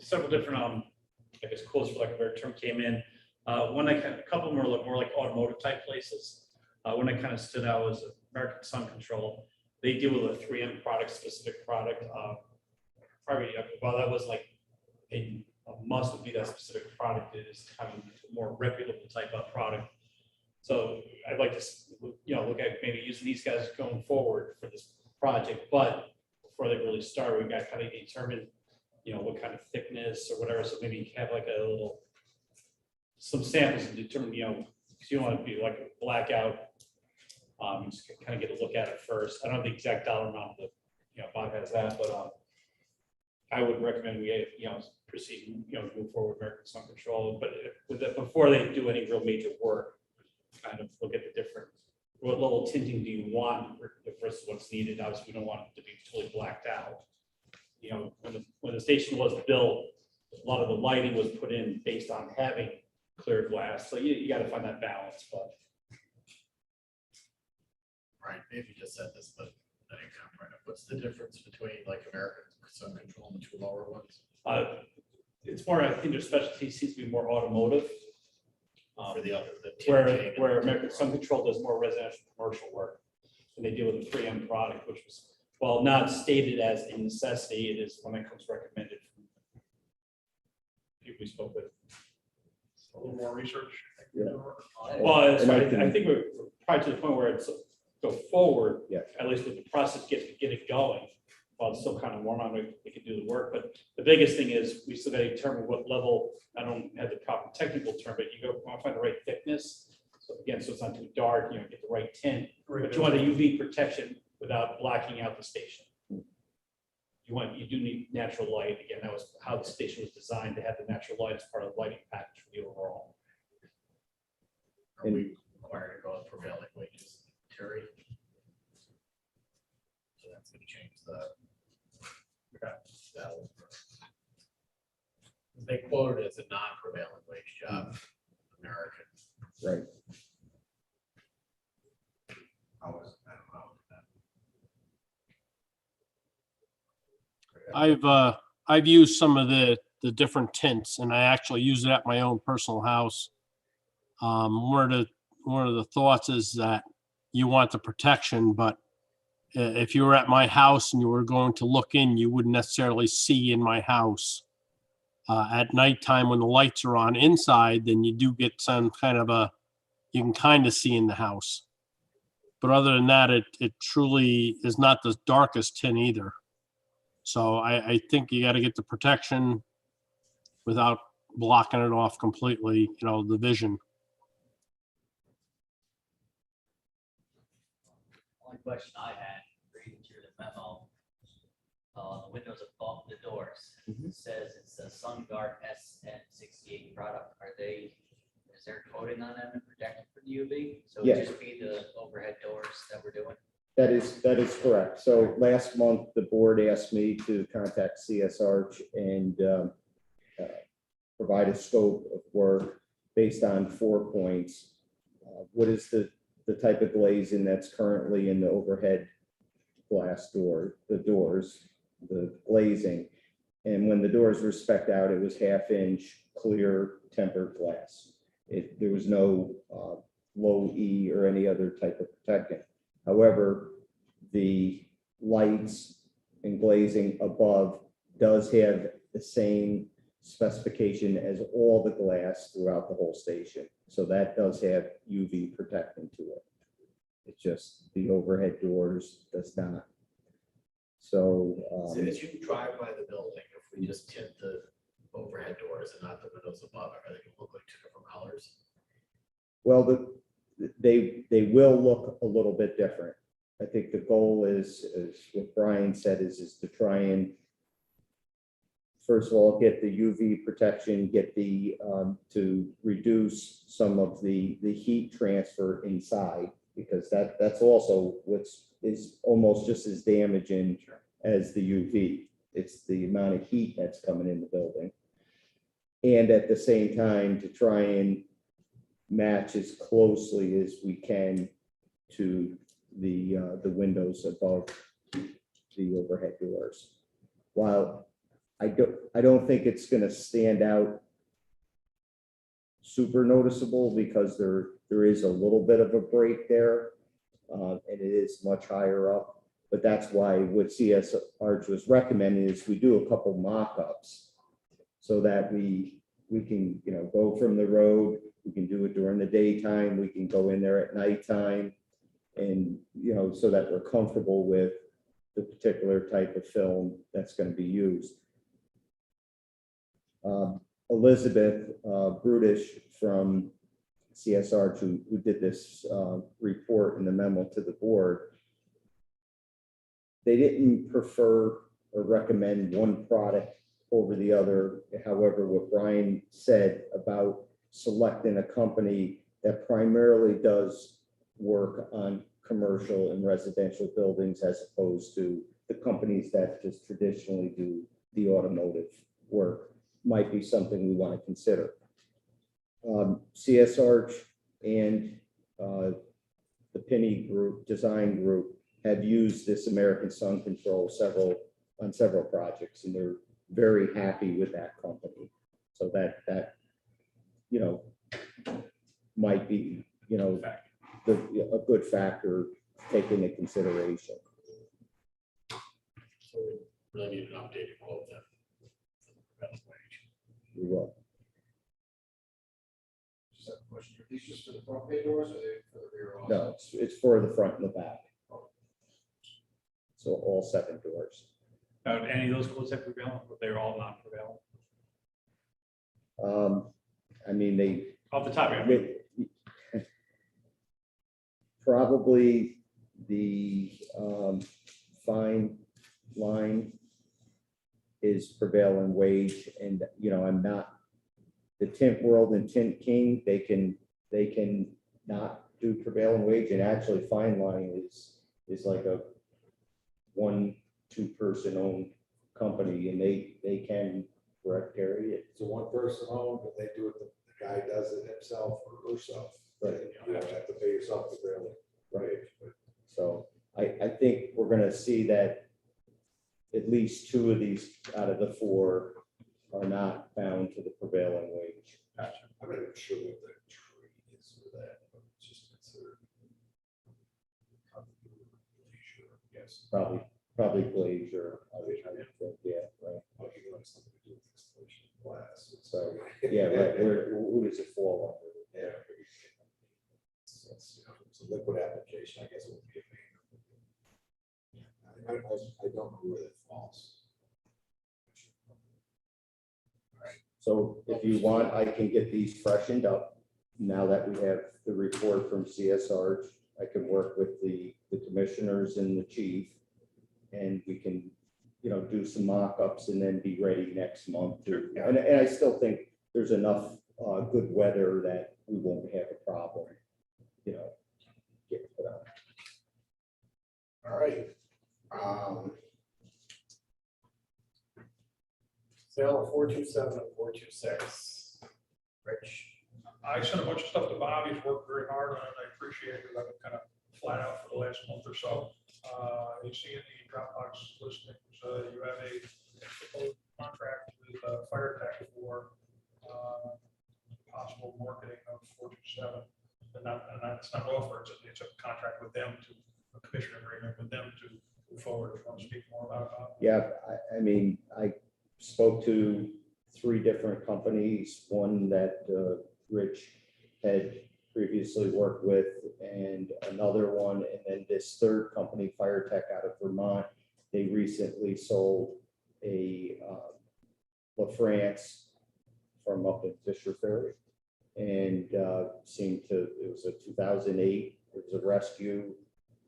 several different, I guess, quotes for lack of a better term came in. One I kind of, a couple of them were more like automotive type places. One that kind of stood out was American Sun Control. They deal with a 3M product, specific product. Probably, while that was like a must would be that specific product, it is kind of a more reputable type of product. So I'd like to, look at maybe using these guys going forward for this project, but before they really start, we got kind of determine, what kind of thickness or whatever. So maybe have like a little, some samples and determine, because you don't want to be like a blackout. Just kind of get a look at it first. I don't know the exact dollar amount that, Bob has that, but I would recommend we, proceed, move forward with American Sun Control, but with that, before they do any real major work, kind of look at the different, what level of tinting do you want versus what's needed. Obviously, we don't want it to be totally blacked out. When the station was built, a lot of the lighting was put in based on having clear glass. So you got to find that balance, but. Right, maybe you just said this, but I didn't comprehend it. What's the difference between like American Sun Control and the two lower ones? It's more, I think their specialty seems to be more automotive. For the other, Where American Sun Control does more residential commercial work. And they deal with the 3M product, which was, while not stated as a necessity, it is one that comes recommended from people we spoke with. A little more research. Yeah. Well, And I think we're probably to the point where it's go forward. Yeah. At least with the process, get it going. While it's still kind of warm on, we can do the work. But the biggest thing is we still got to determine what level. I don't have the proper technical term, but you want to find the right thickness. So again, so it's not too dark. Get the right tint. But you want a UV protection without blacking out the station. You do need natural light. Again, that was how the station was designed to have the natural light as part of the lighting package for the overall. Are we required to go with prevailing wages, Terry? So that's going to change the. They quoted it as a non-prevailing wage job, American. Right. I don't know. I've used some of the different tints, and I actually use it at my own personal house. One of the thoughts is that you want the protection, but if you were at my house and you were going to look in, you wouldn't necessarily see in my house. At nighttime when the lights are on inside, then you do get some kind of you can kind of see in the house. But other than that, it truly is not the darkest tint either. So I think you got to get the protection without blocking it off completely, the vision. Only question I had, reading through the memo, the windows above the doors, it says it's a SunGuard SN68 product. Is there coating on them and protecting from UV? So it Yeah. would just be the overhead doors that we're doing? That is correct. So last month, the board asked me to contact CSR and provide a scope of work based on 4 points. What is the type of glazing that's currently in the overhead glass door, the doors, the glazing. And when the doors were spec'd out, it was 1/2-inch clear tempered glass. There was no low E or any other type of protectant. However, the lights and glazing above does have the same specification as all the glass throughout the whole station. So that does have UV protectant to it. It's just the overhead doors does not. So, So as you drive by the building, if we just tint the overhead doors and not the windows above, are they going to look like two different colors? Well, they will look a little bit different. I think the goal is what Brian said, is to try and, first of all, get the UV protection, get the, to reduce some of the heat transfer inside, because that's also is almost just as damaging as the UV. It's the amount of heat that's coming in the building. And at the same time, to try and match as closely as we can to the windows above the overhead doors. While I don't think it's going to stand out super noticeable, because there is a little bit of a break there, and it is much higher up. But that's why what CS Arch was recommending is we do a couple mock-ups, so that we can, you know, go from the road. We can do it during the daytime. We can go in there at nighttime, and, you know, so that we're comfortable with the particular type of film that's going to be used. Elizabeth Brutish from CSR, who did this report in the memo to the board, they didn't prefer or recommend one product over the other. However, what Brian said about selecting a company that primarily does work on commercial and residential buildings, as opposed to the companies that just traditionally do the automotive work, might be something we want to consider. CS Arch and the Pinney Group, Design Group, have used this American Sun Control on several projects, and they're very happy with that company. So that you know, might be, you know, a good factor to take into consideration. So we really need an updated quote then. We will. Just have a question. Are these just for the front bay doors, or are they for the rear also? No, it's for the front and the back. So all 7 doors. Any of those quotes that prevail, they're all non-prevailing? I mean, they Off the top of your head. probably the fine line is prevailing wage, and, you know, I'm not, the Tint World and Tint King, they can not do prevailing wage, and actually Fine Line is like a 1-2 person owned company, and they can, correct, Gary? It's a one person owned, but they do it, the guy does it himself or herself. Right. You don't have to pay yourself the bill. Right. So I think we're gonna see that at least 2 of these out of the 4 are not bound to the prevailing wage. I'm not even sure what the tree is for that, but it's just considered. Yes. Probably glazier, I would think, yeah, right. Well, you know, it's something to do with installation of glass. So, yeah, right, who does it fall under? Yeah. It's a liquid application, I guess it would be a pain. I don't know where that falls. So if you want, I can get these freshened up now that we have the report from CSR. I can work with the commissioners and the chief, and we can, you know, do some mock-ups and then be ready next month. And I still think there's enough good weather that we won't have a problem, you know, getting put on. All right. Sale of 427 and 426. Rich. I sent a bunch of stuff to Bob. He's worked very hard on it. I appreciate it, because I've been kind of flat out for the last month or so. You see in the Dropbox listings, you have a proposed contract with Fire Tech for possible marketing of 427. And it's not an offer, it's a contract with them, to a commission agreement with them to move forward. If you want to speak more about it. Yeah, I mean, I spoke to 3 different companies, one that Rich had previously worked with, and another one, and then this 3rd company, Fire Tech out of Vermont. They recently sold a LaFrance from up in Fisher Ferry. and seemed to, it was a 2008, it was a rescue,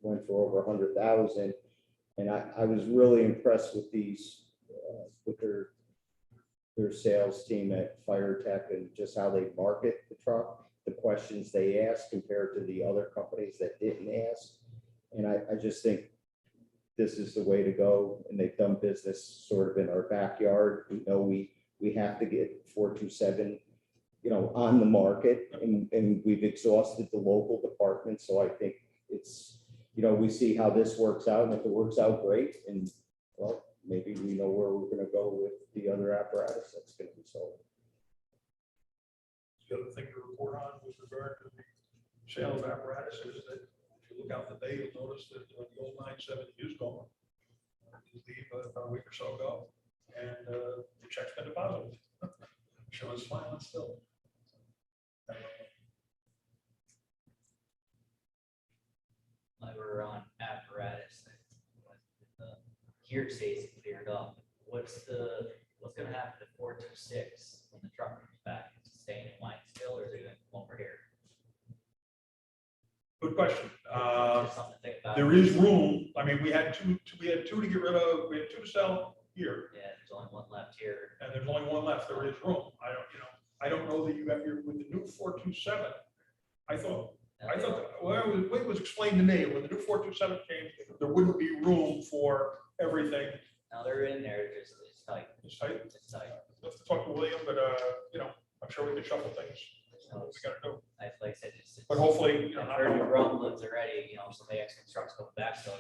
went for over 100,000. And I was really impressed with these, with their sales team at Fire Tech and just how they market the truck, the questions they ask compared to the other companies that didn't ask. And I just think this is the way to go, and they've done business sort of in our backyard. We know we have to get 427, on the market, and we've exhausted the local department. So I think it's, we see how this works out, and if it works out, great. And well, maybe we know where we're gonna go with the other apparatus that's gonna be sold. The other thing to report on with regard to the sale of apparatus is that if you look out the day, you'll notice that the old 970 is gone. You leave about a week or so ago, and the check's been deposited. Showing smiling still. Like we're on apparatus, the hearsays cleared up. What's gonna happen to 426 when the truck comes back? Is it staying in line still, or is it gonna come over here? Good question. Just something to think about. There is room. I mean, we had two to get rid of. We had two to sell here, Yeah, there's only one left here. and there's only one left. There is room. I don't know that you got your, with the new 427. I thought, well, the way it was explained to me, when the new 427 came, there wouldn't be room for everything. Now they're in there, just, it's tight, It's tight. it's tight. We'll have to talk to William, but, I'm sure we can shuffle things. That's what we gotta do. Like I said, But hopefully, I've heard the rumblings already, some of the extra trucks coming back, so,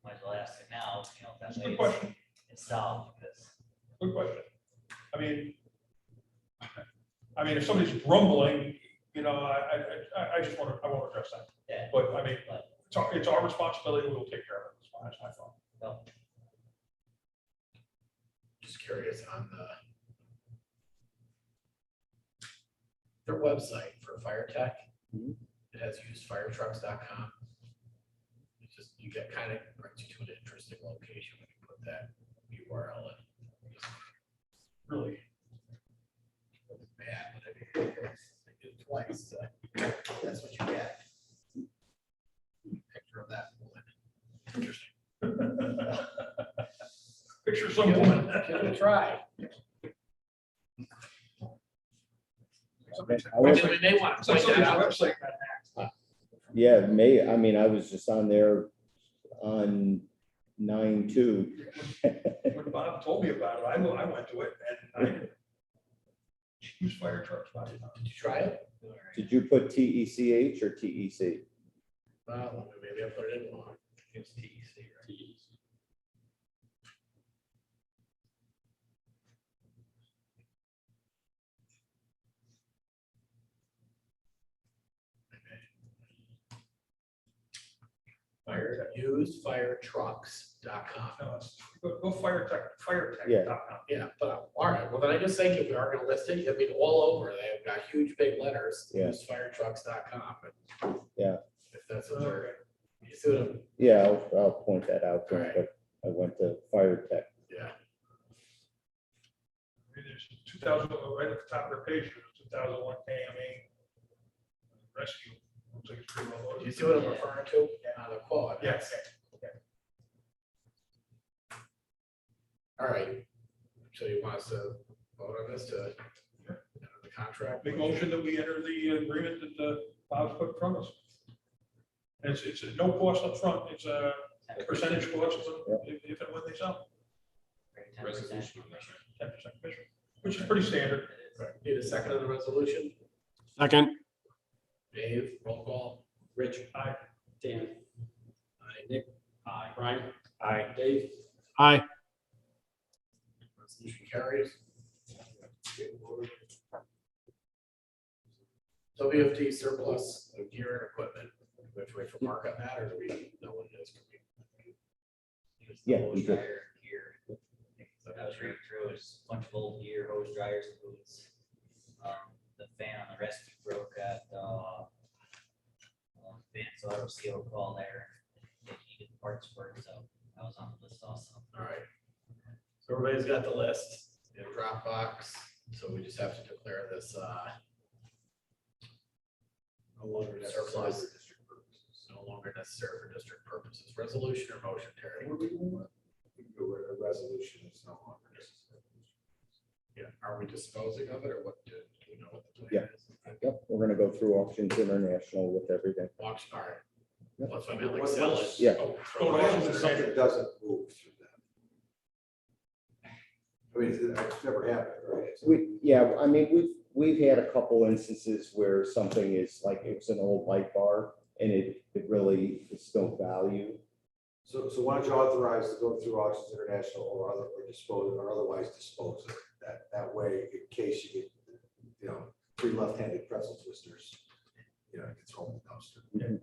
might as well ask it now, That's a that way good question. it's solved, because Good question. I mean, if somebody's grumbling, I just want to, I won't address that. Yeah. But it's our responsibility. We'll take care of it. That's my thought. well, Just curious on their website for Fire Tech. Mhm. It has usedfiretrucks.com. It's just, you get kind of brings you to an interesting location when you put that URL in. Really bad, but I did it twice. That's what you get. Picture of that woman. Interesting. Picture some woman. Give it a try. Website- They want to Somebody's point that out. website got hacked. Yeah, I was just on there on 9/2. When Bob told me about it, I went to it and I use fire trucks. Did you try it? Did you put TECH or TEC? Well, maybe I put it in wrong. It's TEC, right? Usedfiretrucks.com. No, go fire tech. Yeah. Yeah, but all right, well, then I just think if we are gonna list it, I mean, all over, they've got huge big letters, Yeah. usedfiretrucks.com. but Yeah. If that's what they're, you see what I'm, Yeah, I'll point that out to him, Alright. but I went to Fire Tech. yeah. There's 2000, right at the top of the page, 2001 KMA rescue. Looks like it's pretty well loaded. You see what I'm referring to? On the quote. Yes. All right. So you want us to vote on this to enter the contract? Big motion that we enter the agreement that Bob's put in front of us. And it's at no cost up front. It's a percentage cost if and when they sell. 10%. Resolution. 10% commission, which is pretty standard. Need a second on the resolution? Second, Dave, roll call. Rich. Aye. Dan. Aye. Nick. Aye. Brian. Aye. Dave. aye, Resolution carries. WFT surplus of gear and equipment. We have to wait for Mark on that, or do we know what it is? Yeah, Hose we did. dryer gear. I was reading through, it's a bunch of old gear, hose dryers and boots. The fan on the rescue broke at, Vance Auto Seal call there. They needed parts for it, so I was on the list also. All right. So everybody's got the list in Dropbox, so we just have to declare this No longer surplus. No longer necessary for district purposes. Resolution or motion, Terry? We can go with a resolution that's no longer necessary. Yeah, are we disposing of it or what, do we know what the Yeah. plan is? Yep, we're gonna go through Auctions International with everything. Auction, all right. Yep. That's what I meant, like What- sell it. what's- Yeah. Oh, Go throw to it What out happens there. if something doesn't move through them? I mean, it's never happened, right? So- I mean, we've had a couple instances where something is like, it was an old light bar and it really is no value. So why don't you authorize to go through Auctions International or otherwise dispose of it? That way, in case you get, 3 left-handed pretzel twisters, it gets thrown in the dumpster.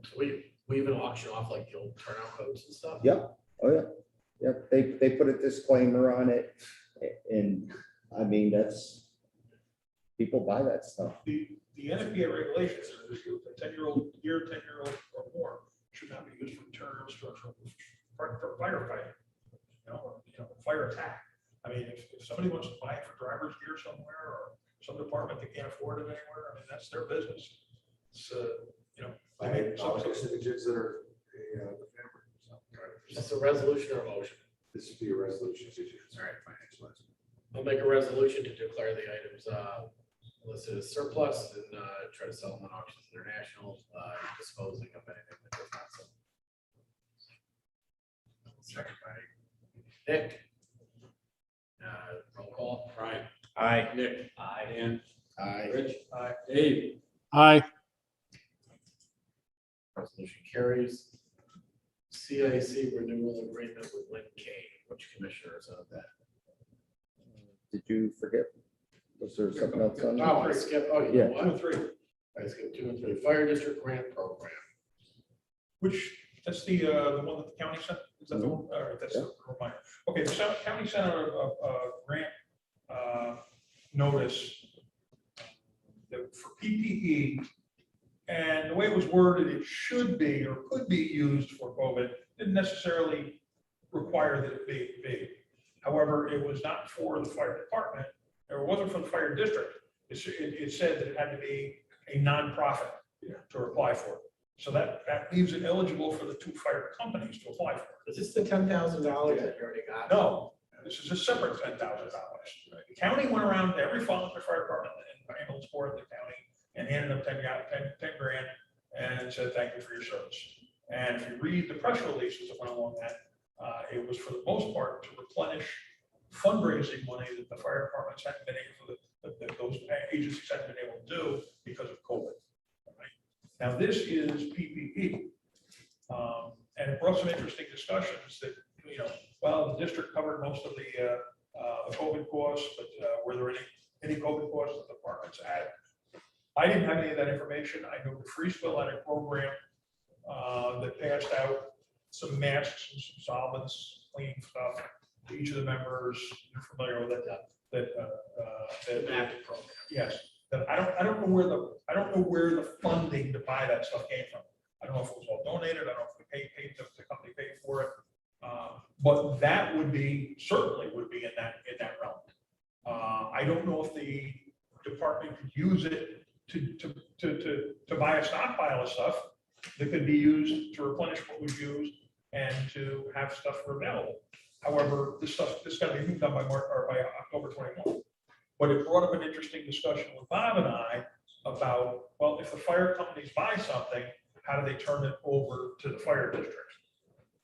So we even auction off like the old turnout codes and stuff. Yep, oh yeah, yep, they put a disclaimer on it, and, I mean, people buy that stuff. The NFPA regulations, a 10-year-old, 10-year-old or more should not be used for internal structural, for firefighting, fire attack. I mean, if somebody wants to buy it for driver's gear somewhere or some department that can't afford it anywhere, I mean, that's their business. It's, I had signatures that are, Is this a resolution or a motion? this would be a resolution. All right. Financial. I'll make a resolution to declare the items listed as surplus and try to sell them on Auctions International, disposing of anything that does not sell. Second by Nick. Roll call. Brian. Aye. Nick. I, Dan. Aye. Rich. Aye. Dave. Aye. Resolution carries. CIC renewal agreement with Lynn Kane. Which commissioner is on that? Did you forget? Was there something else on? No, I skipped, oh, you Yeah. know 2 and what? 3, I skipped 2 and 3. Fire district grant program. which, that's the one that the county sent, is that the one, all right, that's the reminder. Okay, the county sent out a grant notice for PPE. And the way it was worded, it should be or could be used for COVID, didn't necessarily require that it be. However, it was not for the fire department, or it wasn't for the fire district. It said that it had to be a nonprofit to apply for it. So that leaves it eligible for the 2 fire companies to apply for it. Is this the $10,000 that you already got? No, this is a separate $10,000. The county went around to every volunteer fire department and ambulance board in the county and handed them 10 grand and said, thank you for your service. And if you read the press releases that went along that, it was for the most part to replenish fundraising money that the fire departments hadn't been able to, that those agencies hadn't been able to do because of COVID. Right? Now, this is PPE. And it brought some interesting discussions that, well, the district covered most of the COVID costs, but were there any COVID costs that the departments had? I didn't have any of that information. I know Freesville had a program that passed out some masks and some solvents, cleaning stuff to each of the members. You're familiar with it, that Active program. yes. That I don't know where the funding to buy that stuff came from. I don't know if it was all donated. I don't know if we paid the company paid for it. But that certainly would be in that realm. I don't know if the department could use it to buy a stockpile of stuff that could be used to replenish what was used and to have stuff available. However, this got to be done by October 21. But it brought up an interesting discussion with Bob and I about, well, if the fire companies buy something, how do they turn it over to the fire district?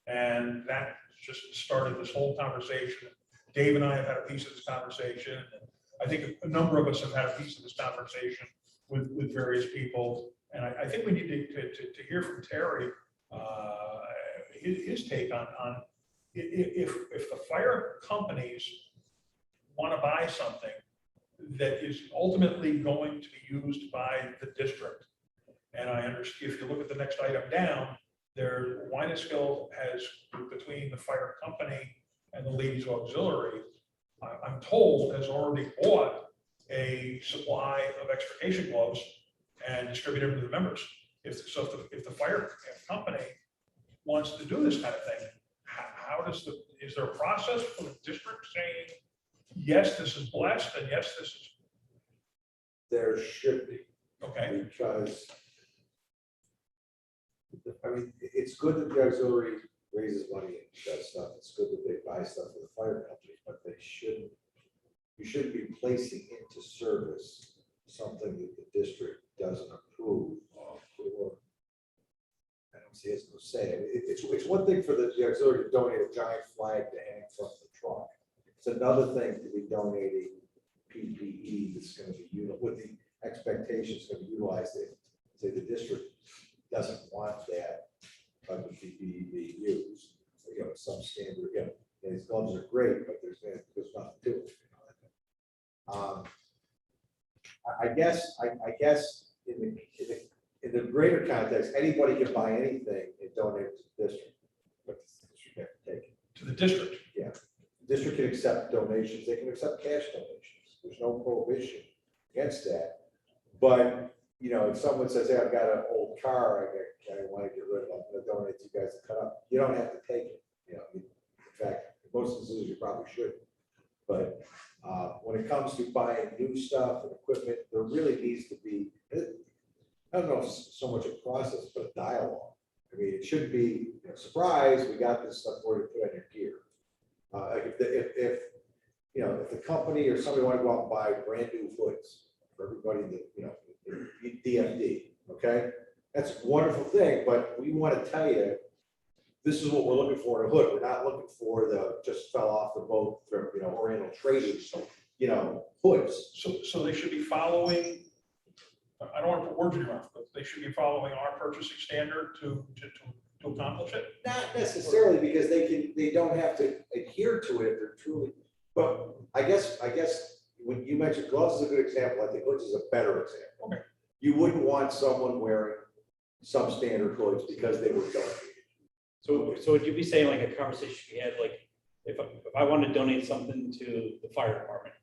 And that just started this whole conversation. Dave and I have had a piece of this conversation. And I think a number of us have had a piece of this conversation with various people. And I think we need to hear from Terry, his take on if the fire companies want to buy something that is ultimately going to be used by the district. And I understand, if you look at the next item down, there, Wineskill has, between the fire company and the ladies auxiliary, I'm told has already bought a supply of extrication gloves and distributed them to the members. If the fire company wants to do this kind of thing, is there a process for the district saying, yes, this is blessed, and yes, this is There should be, okay? because I mean, it's good that the auxiliary raises money and does stuff. It's good that they buy stuff for the fire company, but you shouldn't be placing into service something that the district doesn't approve of, or I don't see it's no say. It's one thing for the auxiliary to donate a giant flag to hang from the truck. It's another thing to be donating PPE that's going to be with the expectations going to be utilized if, say, the district doesn't want that type of PPE being used. You know, some standard, these gloves are great, but there's nothing to it. I guess in the greater context, anybody can buy anything and donate it to the district, but the district have to take it. To the district. Yeah, the district can accept donations. They can accept cash donations. There's no prohibition against that. But you know, if someone says, "Hey, I've got an old car, I want to get rid of it, I'm going to donate to you guys to cut up," you don't have to take it. You know, in fact, most instances you probably should. But when it comes to buying new stuff and equipment, there really needs to be, I don't know if it's so much a process, but a dialogue. I mean, it should be, you know, surprise, we got this stuff for you to put on your gear. If the company or somebody want to go out and buy brand new hoods for everybody that, you know, DFD, okay? That's a wonderful thing, but we want to tell you, this is what we're looking for in a hood. We're not looking for the just fell off the boat from, you know, Oriental Trading, you know, hoods. So they should be following, I don't want to put words in your mouth, but they should be following our purchasing standard to accomplish it. Not necessarily, because they don't have to adhere to it if they're truly, but I guess when you mentioned gloves is a good example. I think hoods is a better example. Okay. You wouldn't want someone wearing substandard hoods because they were donated. So would you be saying like a conversation we had, like, if I want to donate something to the fire department,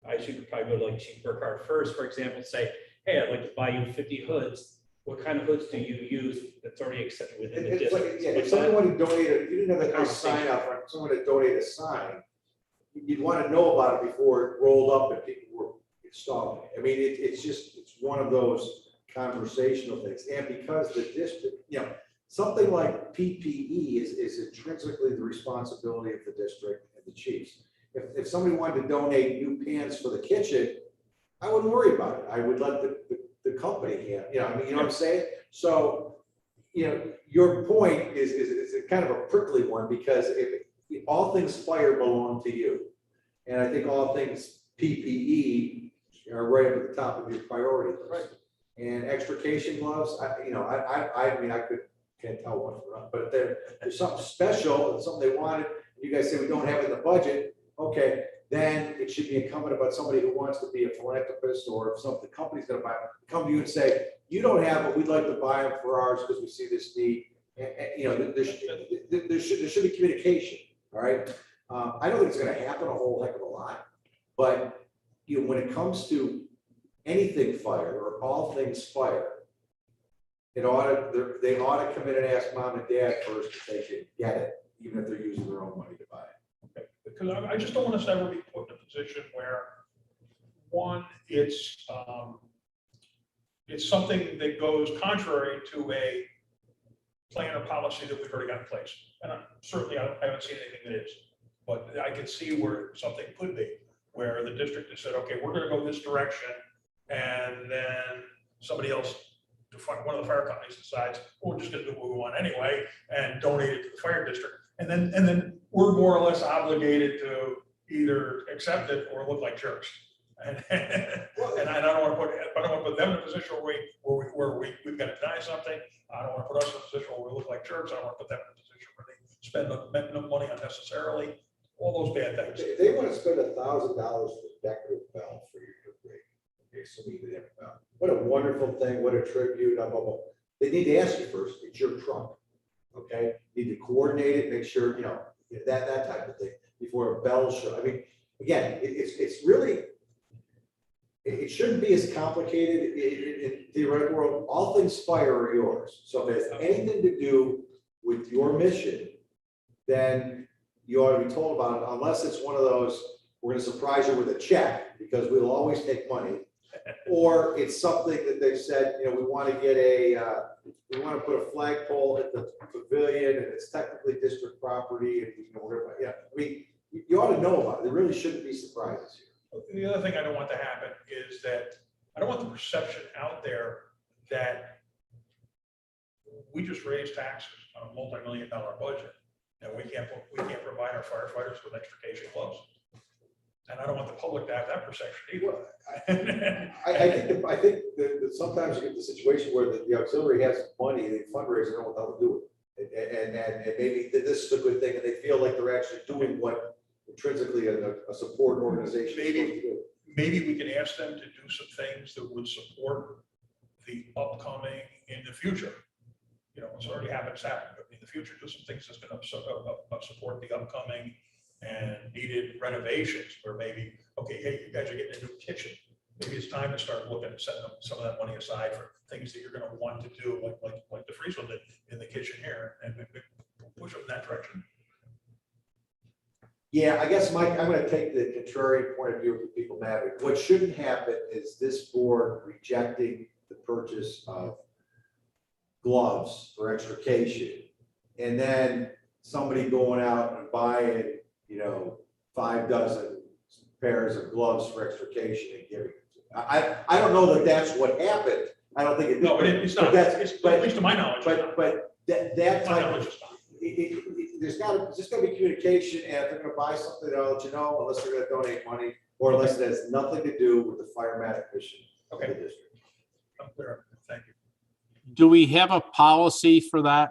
I should probably go to like Chief Burkhardt first, for example, say, hey, I'd like to buy you 50 hoods. What kind of hoods do you use that's already accepted within the It's like, district? yeah, if someone donated, if you didn't have a sign up, or someone had donated a sign, you'd want to know about it before it rolled up and people were installing it. I mean, it's one of those conversational things. And because the district, you know, something like PPE is intrinsically the responsibility of the district and the chiefs. If somebody wanted to donate new pans for the kitchen, I wouldn't worry about it. I would let the company handle, you know, I mean, you know what I'm saying? So, you know, your point is a kind of a prickly one, because if all things fire belong to you. And I think all things PPE are right up at the top of your priority list. Right. And extrication gloves, I mean, can't tell one from another, but if there's something special and something they wanted, you guys say we don't have it in the budget, okay, then it should be incumbent about somebody who wants to be a philanthropist, or if the company's gonna buy them, come to you and say, you don't have it, we'd like to buy them for ours because we see this need. And, you know, there should be communication, all right? I don't think it's gonna happen a whole heck of a lot, but you know, when it comes to anything fire or all things fire, they ought to come in and ask mom and dad first if they can get it, even if they're using their own money to buy it. Okay. Because I just don't want us to ever be put in a position where, one, it's something that goes contrary to a plan or policy that we've already got in place. And I haven't seen anything that is, but I can see where something could be, where the district has said, okay, we're gonna go this direction, and then somebody else, one of the fire companies decides, we're just gonna do what we want anyway, and donate it to the fire district. And then we're more or less obligated to either accept it or look like jerks. And I don't want to put them in a position where we've got to deny something. I don't want to put us in a position where we look like jerks. I don't want to put them in a position where they spend money unnecessarily. All those bad things. If they want to spend $1,000 for a decorative bell for your grade, okay, so we did have a bell. What a wonderful thing! What a tribute! Blah, blah, blah. They need to ask you first. It's your trunk, okay? You need to coordinate it, make sure you know that type of thing before a bell show. I mean, again, it's really. It shouldn't be as complicated in the theoretical world. All things fire are yours. So if it has anything to do with your mission, then you ought to be told about it, unless it's one of those, we're going to surprise you with a check, because we'll always take money. Or it's something that they've said, you know, we want to get we want to put a flagpole at the pavilion and it's technically district property and, you know, we're gonna, yeah, I mean, you ought to know about it. There really shouldn't be surprises here. The other thing I don't want to happen is that I don't want the perception out there that we just raised taxes on a multi-million-dollar budget and we can't provide our firefighters with extrication gloves. And I don't want the public to have that perception either. I think that sometimes you get the situation where the auxiliary has money and they fundraise, they don't know what the hell to do with it. And maybe this is a good thing and they feel like they're actually doing what intrinsically a support organization. Maybe we can ask them to do some things that would support the upcoming in the future. You know, it's already happened, but in the future, do some things that's going to support the upcoming and needed renovations, or maybe, okay, hey, you guys are getting a new kitchen. Maybe it's time to start looking at setting up some of that money aside for things that you're going to want to do, like the Friesel did in the kitchen here, and push them in that direction. Yeah, I guess, Mike, I'm going to take the contrary point of view of the people matter. What shouldn't happen is this board rejecting the purchase of gloves for extrication, and then somebody going out and buying, you know, 5 dozen pairs of gloves for extrication and giving. I don't know that that's what happened. I don't think it. No, it's not. But at least to my knowledge. But that type of. There's just got to be communication, and if they're going to buy something, they'll let you know, unless they're going to donate money, or unless it has nothing to do with the firematic mission of the district. I'm clear. Thank you. Do we have a policy for that?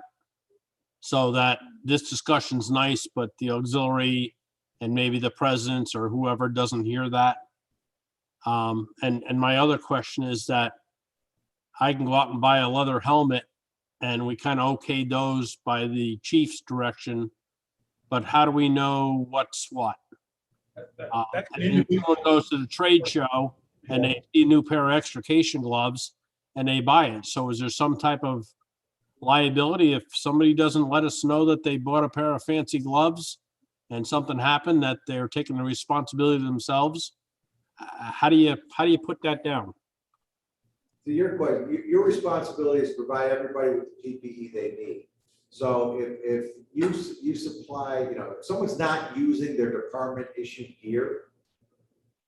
So that this discussion's nice, but the auxiliary and maybe the presidents or whoever doesn't hear that. And my other question is that I can go out and buy a leather helmet and we kind of okayed those by the chief's direction, but how do we know what's what? And then someone goes to the trade show and they see a new pair of extrication gloves and they buy it. So is there some type of liability if somebody doesn't let us know that they bought a pair of fancy gloves and something happened, that they're taking the responsibility themselves? How do you put that down? To your question, your responsibility is to provide everybody with the PPE they need. So if you supply, you know, if someone's not using their department issued gear,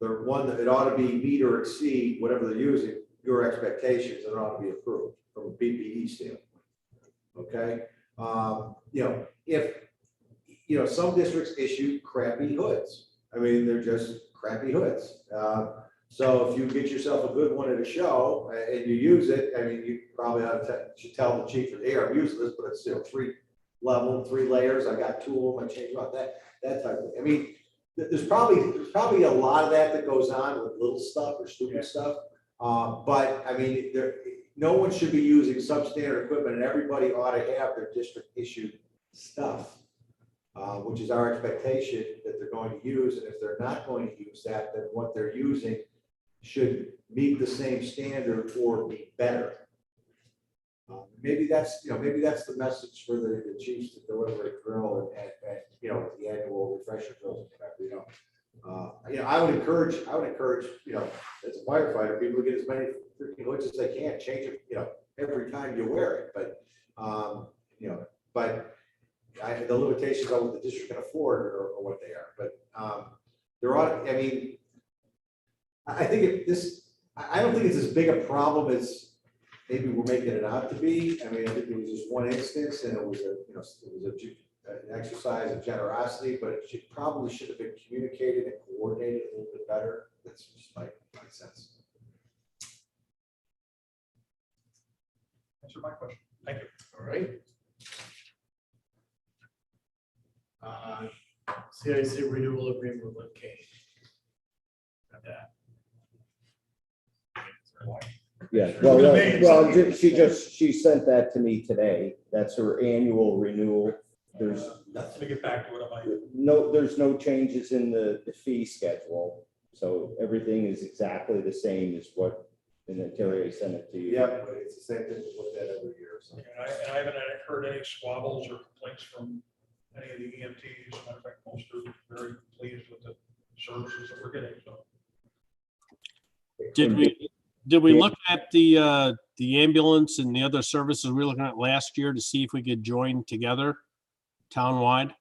the one that it ought to be meet or exceed whatever they're using, your expectations, and it ought to be approved from a PPE standpoint. Okay, you know, if you know, some districts issue crappy hoods. I mean, they're just crappy hoods. So if you get yourself a good one at a show and you use it, I mean, you probably should tell the chief that, hey, I'm using this, but it's still 3 layers. I got 2 of them. I change about that type of thing. I mean, there's probably a lot of that goes on with little stuff or stupid stuff. But I mean, no one should be using substandard equipment, and everybody ought to have their district issued stuff, which is our expectation that they're going to use. And if they're not going to use that, then what they're using should meet the same standard or be better. Maybe that's the message for the chiefs to deliver a drill and you know, the annual refresher drills, you know. I would encourage, you know, as a firefighter, people to get as many freaking hoods as they can, change it, you know, every time you wear it. But, you know, the limitations on what the district can afford or what they are. But there are, I mean, I think I don't think it's as big a problem as maybe we're making it out to be. I mean, I think it was just one instance, and it was an exercise of generosity, but it probably should have been communicated and coordinated a little bit better. That's just my sense. Answer my question. Thank you. All right. CIC renewal agreement with Lynn Kane. Got that. Yeah, she sent that to me today. That's her annual renewal. There's Let me get back to it. there's no changes in the fee schedule. So everything is exactly the same as what, and Terry sent it to you. Yeah, but it's the same thing we looked at every year. So. And I haven't heard any squabbles or complaints from any of the EMTs. Matter of fact, most are very pleased with the services that we're getting. So Did we look at the ambulance and the other services we were looking at last year to see if we could join together townwide?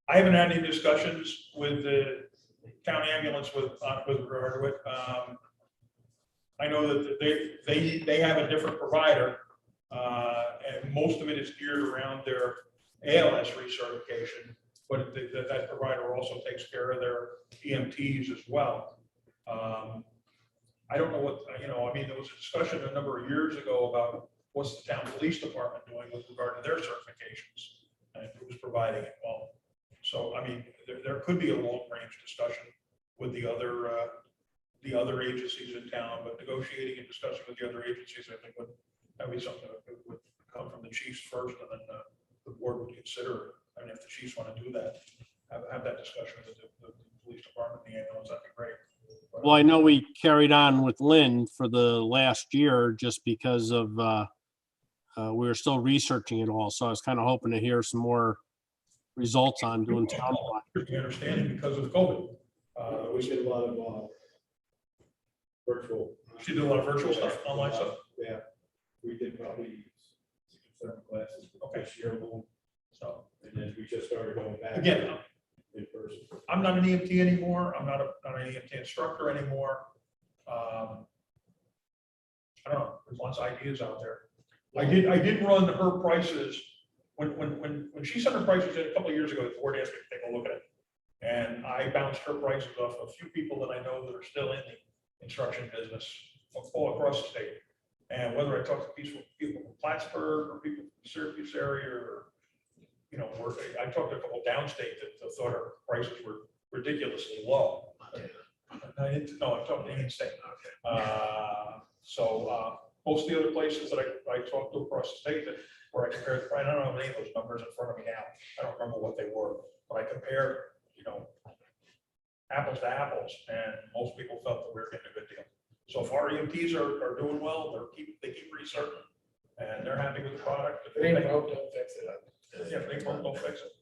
I haven't had any discussions with the county ambulance with regard to it. I know that they have a different provider, and most of it is geared around their ALS recertification, but that provider also takes care of their EMTs as well. I don't know what, I mean, there was a discussion a number of years ago about what's the town police department doing with regard to their certifications and who's providing it. Well, so, I mean, there could be a long-range discussion with the other agencies in town, but negotiating and discussing with the other agencies, I think that'd be something that would come from the chiefs first, and then the board would consider it. I mean, if the chiefs want to do that, have that discussion with the police department, the ambulance, that'd be great. But, Well, I know we carried on with Lynn for the last year just because of, we were still researching it all. So I was kind of hoping to hear some more results on doing townwide. your understanding because of COVID. We did a lot of virtual. She did a lot of virtual stuff, online stuff. Yeah, we did probably 6 or 7 classes this year alone. So, and then we just started going back. Again, In person. I'm not an EMT anymore. I'm not an EMT instructor anymore. I don't know. There's lots of ideas out there. I did run her prices when she sent her prices in a couple of years ago. The board asked me to take a look at it, and I bounced her prices off a few people that I know that are still in the instruction business all across the state. And whether I talk to people from Plattsburgh or people from the Syracuse area, or I talked to a couple downstate that thought our prices were ridiculously low. I didn't, no, I'm talking to in-state. Most of the other places that I talked to across the state where I compared, I don't have any of those numbers in front of me now. I don't remember what they were, but I compared, apples to apples, and most people felt that we were getting a good deal. So far, EMTs are doing well. They keep researching, and they're happy with the product. If it ain't broke, don't fix it. Yeah, if they don't fix it.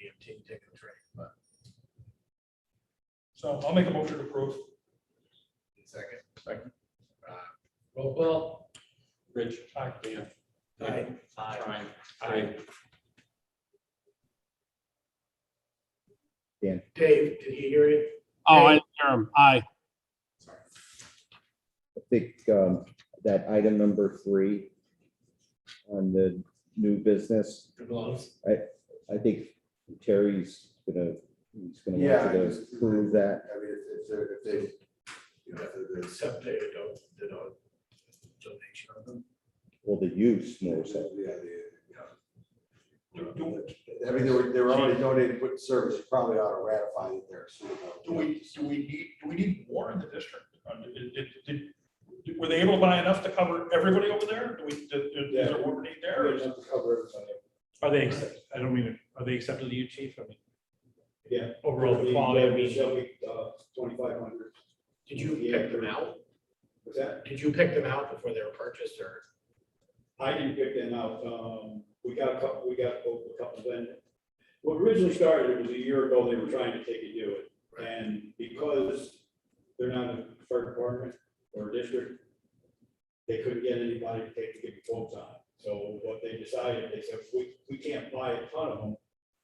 EMT taking the train, but. So I'll make a motion to approve. Second. Roll call. Rich. Aye. Dan. Aye. Aye. Aye. Dan, Dave, did he hear you? Oh, I didn't hear him. Aye. I think that item number 3 on the new business, The gloves. I think Terry's gonna want Yeah, you to approve that. I mean, if they, the Except they did a donation of them. Well, the use more so. I mean, they were already donated with service, you probably ought to ratify that they're. Do we need more in the district? Were they able to buy enough to cover everybody over there? Is there more need there? or is- Cover everybody. Are they, are they accepted to you, chief? I mean, Yeah. overall, the quality of meeting. Shelby, 2,500. Did you pick them out? What's that? Did you pick them out before they were purchased, or? I didn't pick them out. We got a couple then. What originally started, it was a year ago, they were trying to take and do it. And because they're not a fire department or a district, they couldn't get anybody to give you quotes on it. So what they decided, they said, we can't buy a ton of them,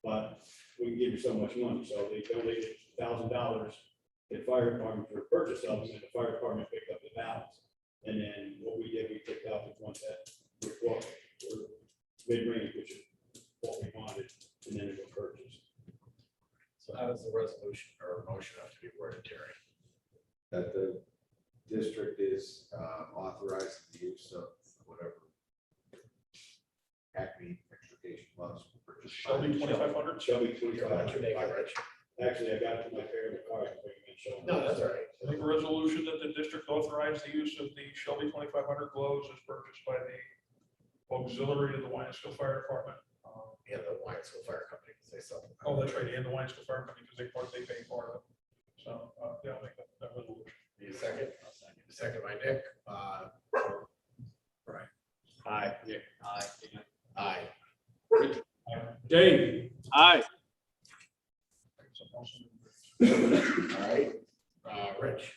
but we can give you so much money. So they donated $1,000 to the fire department for the purchase of them, and the fire department picked up the balance. And then what we did, we picked out the ones that were mid-range, which is what we wanted, and then it was purchased. So how does the resolution or motion have to be worded, Terry? That the district is authorized the use of whatever Acme extrication gloves. Shelby 2,500? Shelby Why don't you make it, 25. Rich? Actually, I got it from my parent car. I think you can show them. No, that's all right. I think a resolution that the district authorized the use of the Shelby 2,500 gloves is purchased by the auxiliary of the Wyandotte Fire Department. Yeah, the Wyandotte Fire Company, because they sell them. Oh, that's right, and the Wyandotte Fire Company, because they pay for it. So, yeah, I'll make that resolution. Need a second? Second by Nick. Right. Aye. Nick. Aye. Aye. Dave. Aye. So, motion All right, Rich.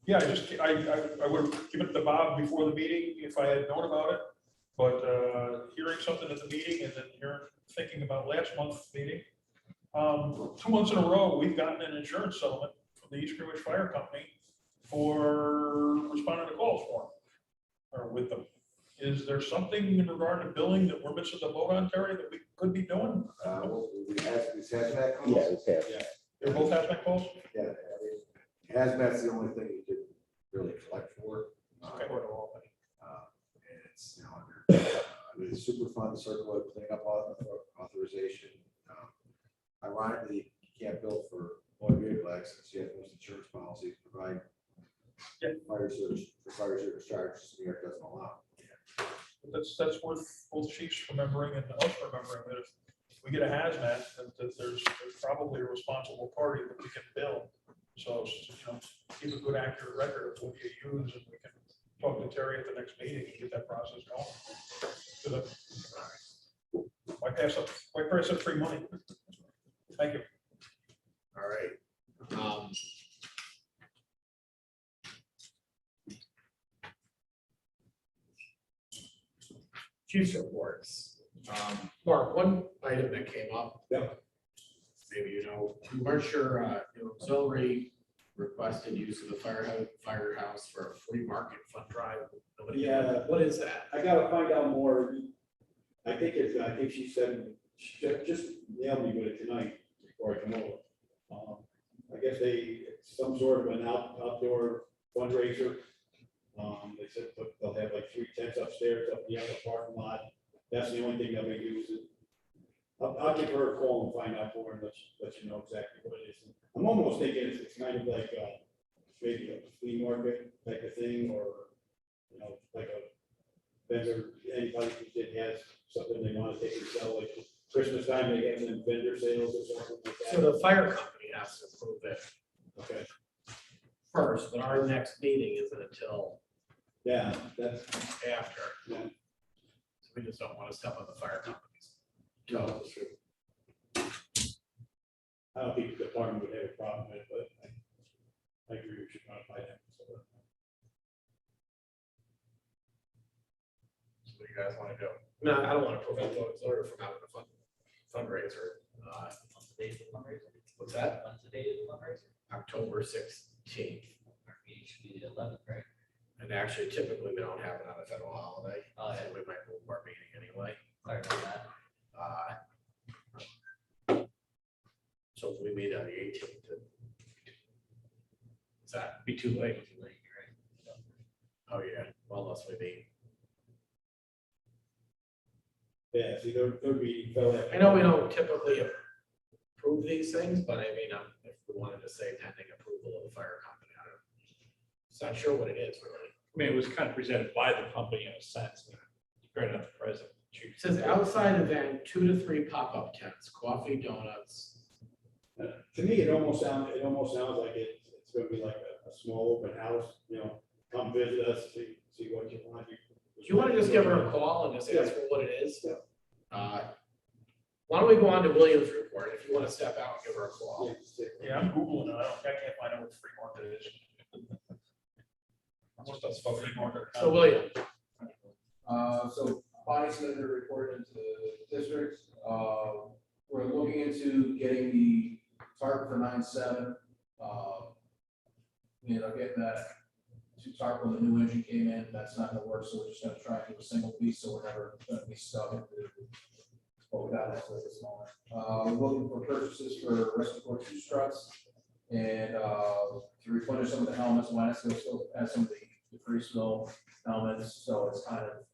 Yeah, I would have given it to Bob before the meeting if I had known about it. But hearing something at the meeting and then thinking about last month's meeting, 2 months in a row, we've gotten an insurance settlement from the East Greenwich Fire Company for responding to calls for them, or with them. Is there something in regard to billing that we're missing the boat on, Terry, that we could be doing? It's hazmat calls? Yeah, it's half. They're both hazmat calls? Yeah, I mean, hazmat's the only thing you could really collect for. Okay. And it's, under the Superfund circular cleanup authorization. Ironically, you can't bill for motor vehicle accidents, yet most insurance policies provide fire service charges, New York doesn't allow. That's worth both chiefs remembering and us remembering that if we get a hazmat, that there's probably a responsible party that we can bill. So, keep a good accurate record of what you use, and we can talk to Terry at the next meeting and get that process going. Why pass up free money? Thank you. All right. Chiefs reports. Mark, one item that came up. Yep. Maybe we weren't sure, auxiliary requested use of the firehouse for a flea market fund drive. Yeah. What is that? I gotta find out more. I think she said, she just nailed me with it tonight before I come over. I guess it's some sort of an outdoor fundraiser. They said they'll have like 3 tents upstairs up the other parking lot. That's the only thing they'll be using. I'll give her a call and find out more and let you know exactly what it is. I'm almost thinking it's kind of like maybe a flea market type of thing, or like a vendor, anybody who has something they want to take and sell, like Christmas time, they have some vendor sales or something like that. So the fire company has to approve it Okay, first, but our next meeting isn't until yeah, that's, after. yeah. So we just don't want to step on the fire companies. No, that's true. I don't think the department would have a problem with it, but I agree we should modify that. So what do you guys want to do? No, I don't want to prevent the auxiliary from having a fundraiser. What's the date of the fundraiser? What's that? When's the date of the fundraiser? October 16th. Our meeting should be the 11th, right? And actually, typically, we don't have it on a federal holiday. Oh, So yeah. we might move our meeting anyway. Sorry about that. So if we meet on the 18th. Is that be too late? Too late, you're right. Oh, yeah, well, unless we meet. Yeah, see, there'd be. federal- I know we don't typically approve these things, but I mean, if we wanted to say pending approval of the fire company, I don't. It's not sure what it is really. I mean, it was kind of presented by the company in a sense, but right at the present. It says outside event, 2 to 3 pop-up tents, coffee, donuts. To me, it almost sounds like it's gonna be like a small open house, come visit us, see what you want. Do you want to just give her a call and just ask her what it is? Why don't we go on to William's report, if you want to step out and give her a call. Yeah, I'm Googling it. I can't find out what the free market is. Almost does fuck free market. So William, So Bonnie submitted a report into the district. We're looking into getting the tarp for 9/7. Getting that to tarp when the new engine came in, that's not gonna work, so we're just gonna try and do a single piece, so we're never gonna be stuck into what we got at this moment. We're looking for purchases for respiratory struts and to replenish some of the helmets. Wynnesko still has some of the freestyle helmets, so it's kind of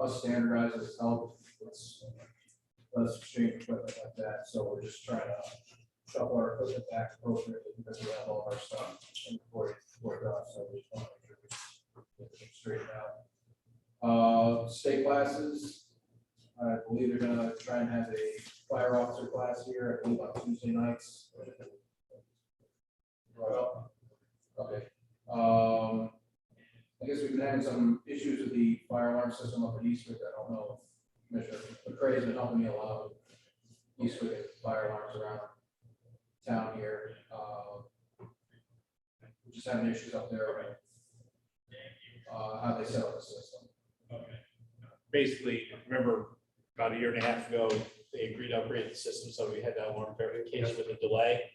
us standardizing this help. Let's exchange equipment like that. So we're just trying to shuffle our equipment back appropriately because we have all of our stuff before it does. So we just want to make sure we get it straightened out. State classes, I believe they're gonna try and have a fire officer class here, I believe on Tuesday nights. Okay. I guess we've been having some issues with the fire alarm system up at Eastwick. I don't know if Commissioner McCray has been helping me a lot with Eastwick fire alarms around town here. just having issues up there, right? How they set up the system. Okay. Basically, remember about a year and a half ago, they agreed to upgrade the system, so we had that alarm verification with a delay.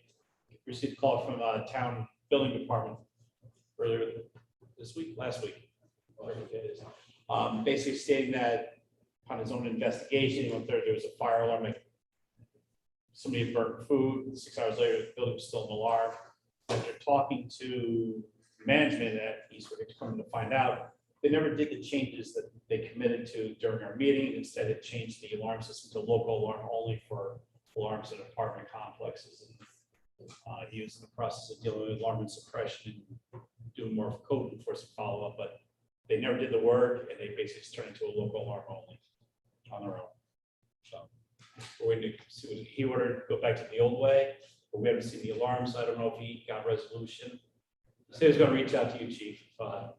Received a call from town building department earlier this week, last week. Whatever it is. Basically stating that upon his own investigation, he went there was a fire alarm. Like somebody had burnt food. 6 hours later, the building was still an alarm. After talking to management at Eastwood, to come to find out, they never did the changes that they committed to during our meeting. Instead, it changed the alarm system to local alarm only for alarms in apartment complexes, and used in the process of dealing with alarm and suppression and doing more of code enforcement follow-up, but they never did the work, and they basically just turned into a local alarm only on their own. So we're waiting to see what he ordered, go back to the old way, but we haven't seen the alarms. So I don't know if he got a resolution. He said he was going to reach out to you, chief. So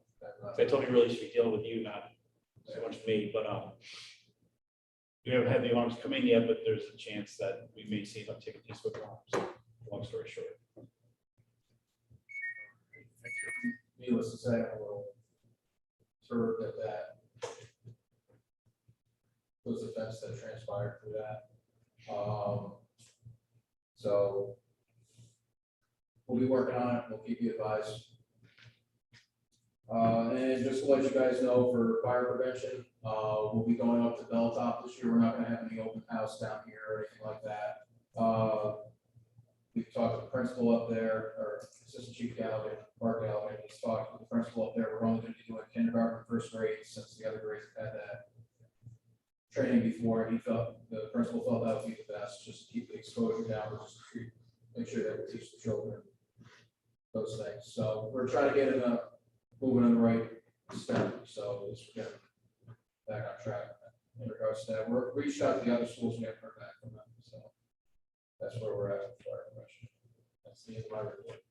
I told him he really should be dealing with you, not so much me, but we haven't had the alarms come in yet, but there's a chance that we may see an uptick in these with alarms. Long story short. Needless to say, I'm a little perturbed at that. Those events that transpired through that. So we'll be working on it. We'll keep you advised. And just to let you guys know, for fire prevention, we'll be going up to Belltop this year. We're not going to have any open house down here or anything like that. We've talked to the principal up there, or Assistant Chief Galligan, Mark Galligan, he's talked to the principal up there. We're only going to be doing kindergarten and first grade, since the other grades have had that training before. He felt, the principal felt that would be the best, just to keep the exposure down, just to make sure that we teach the children those things. So we're trying to get in moving in the right step, so let's get back on track in regards to that. We're reached out to the other schools, we haven't heard back from them, so that's where we're at with fire prevention. That's the end of my report.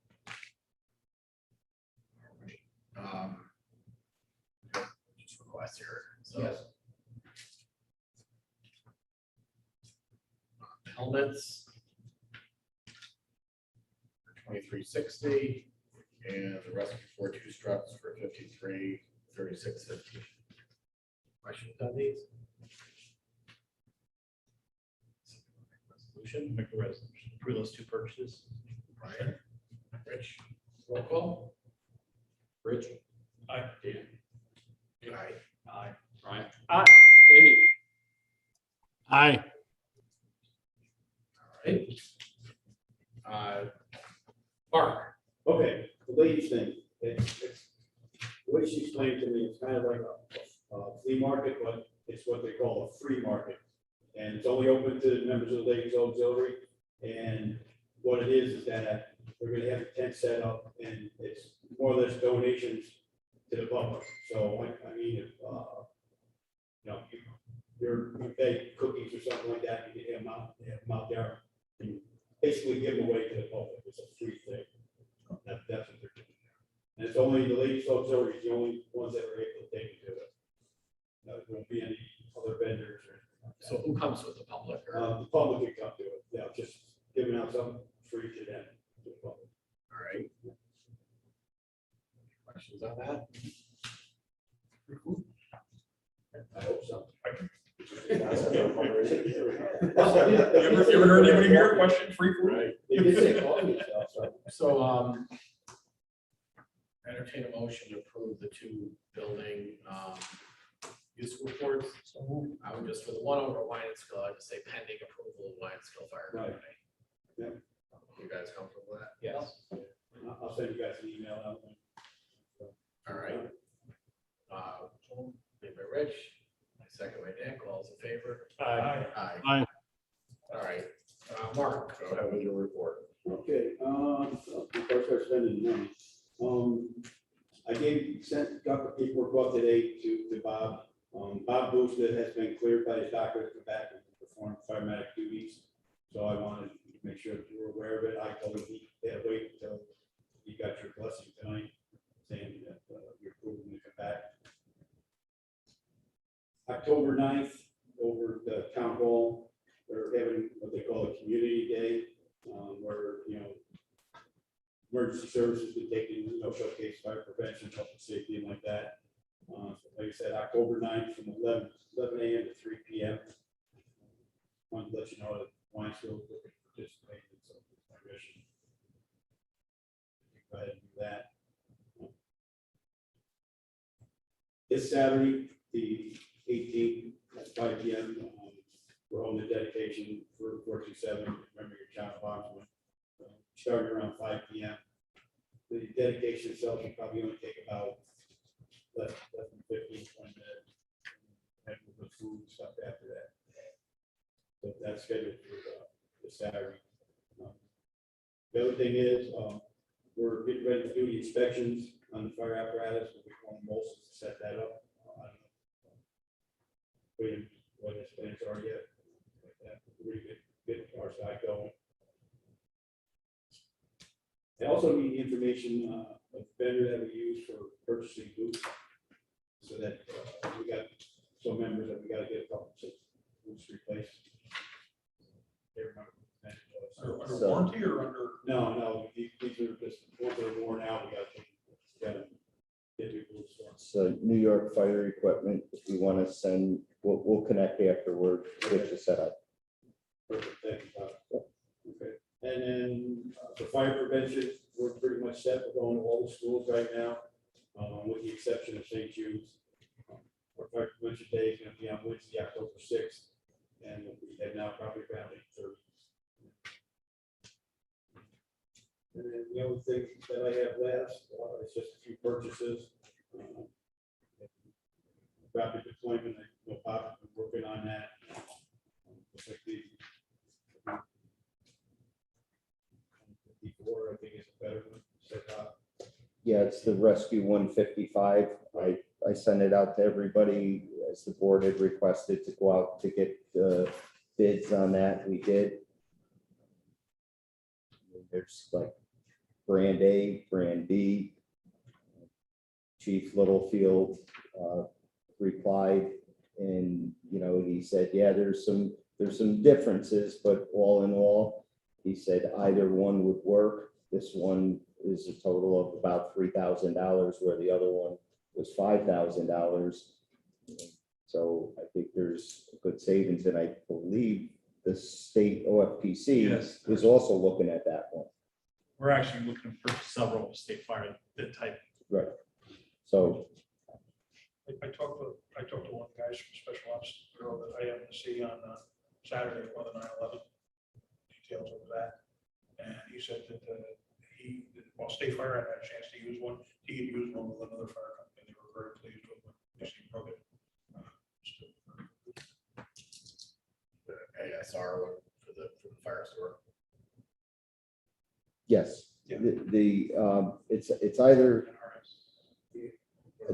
Just request here. So Yes. helmets. 2360, and the rescue 42 struts for 5336.15. Questions on these? Resolution. Make the resolution. Approve those two purchases. Brian, Rich, roll call. Rich. Aye. Dan. Aye. Aye. Brian. Aye. Dave. Aye. All right. Mark. Okay, the ladies thing, it's, the way she explained to me, it's kind of like a flea market, but it's what they call a free market. And it's only open to members of the ladies auxiliary. And what it is that we're gonna have a tent set up, and it's more or less donations to the public. So I mean, if, you know, you bake cookies or something like that, you can have them out there, and basically give them away to the public. It's a free thing. That's what they're doing. And it's only the ladies auxiliary is the only ones that are able to take it to it. There won't be any other vendors or. So who comes with the public? The public can come to it, yeah, just giving out something free to them, to the public. All right. Questions on that? I hope so. You ever heard anybody here question free food? Right. They did say coffee, so. So, entertain a motion to approve the two building, use reports. I would just, for the one over Lionsville, I'd just say pending approval of Lionsville Fire Right. Company. Yep. You guys comfortable with that? Yes. I'll send you guys an email out. All right. Made by Rich, second by Dan, all those in favor? Aye. Aye. Aye. All right, Mark, go ahead with your report. Okay, before I start spending money, I got the paperwork up today to Bob. Bob Boosted has been cleared by his doctor to come back and perform paramedic duties. So I wanted to make sure that you were aware of it. I told him he had to wait until you got your blessing tonight, saying that you're approving to come back. October 9th, over the town hall, they're having what they call a community day, where, you know, emergency services been taking, showcase fire prevention, health and safety, and like that. Like I said, October 9th from 11 a.m. to 3 p.m. Wanted to let you know that Winesville will participate in some of my mission. Go ahead and do that. This Saturday, the 18th at 5 p.m. We're holding the dedication for 427. Remember your John Boxman. Starting around 5 p.m. The dedication itself will probably only take about less than 15, 20 minutes. And we'll put food and stuff after that. So that's scheduled for this Saturday. The other thing is, we're getting ready to do the inspections on the fire apparatus. We'll be calling Molson to set that up. Waiting what his plans are yet. Like that. We're get our side going. I also need the information of the vendor that we use for purchasing boots. So that we got some members that we got to get a couple of boots replaced. Under warranty or under? No, these are just ones that are worn out. We got to get new boots for. So New York Fire Equipment, if you want to send, we'll connect afterward, get you set up. Perfect, thank you, Bob. Okay, and then for fire prevention, we're pretty much set. We're going to all the schools right now, with the exception of St. Jude's. Our fire prevention day is going to be on Wednesday, October 6th, and we'll be heading out probably around 8:30. And then the other thing that I have last is just a few purchases. Rapid deployment, I know Bob has been working on that. Looks like the 54, I think is a better one. So, Yeah, it's the Rescue 155. I sent it out to everybody as the board had requested to go out to get bids on that. We did. There's like brand A, brand B. Chief Littlefield replied, and he said, yeah, there's some differences, but all in all, he said either one would work. This one is a total of about $3,000, where the other one was $5,000. So I think there's a good savings, and I believe the state OFPC Yes. is also looking at that one. We're actually looking for several state fire that type. Right. So I talked to one of the guys from Special Ops Bureau that I happened to see on Saturday for the 9/11 details of that. And he said that while State Fire had a chance to use one, he had used one with another fire company. They were very pleased with it. They seemed rugged. The ASR one for the fire store. yes, Yeah. it's either,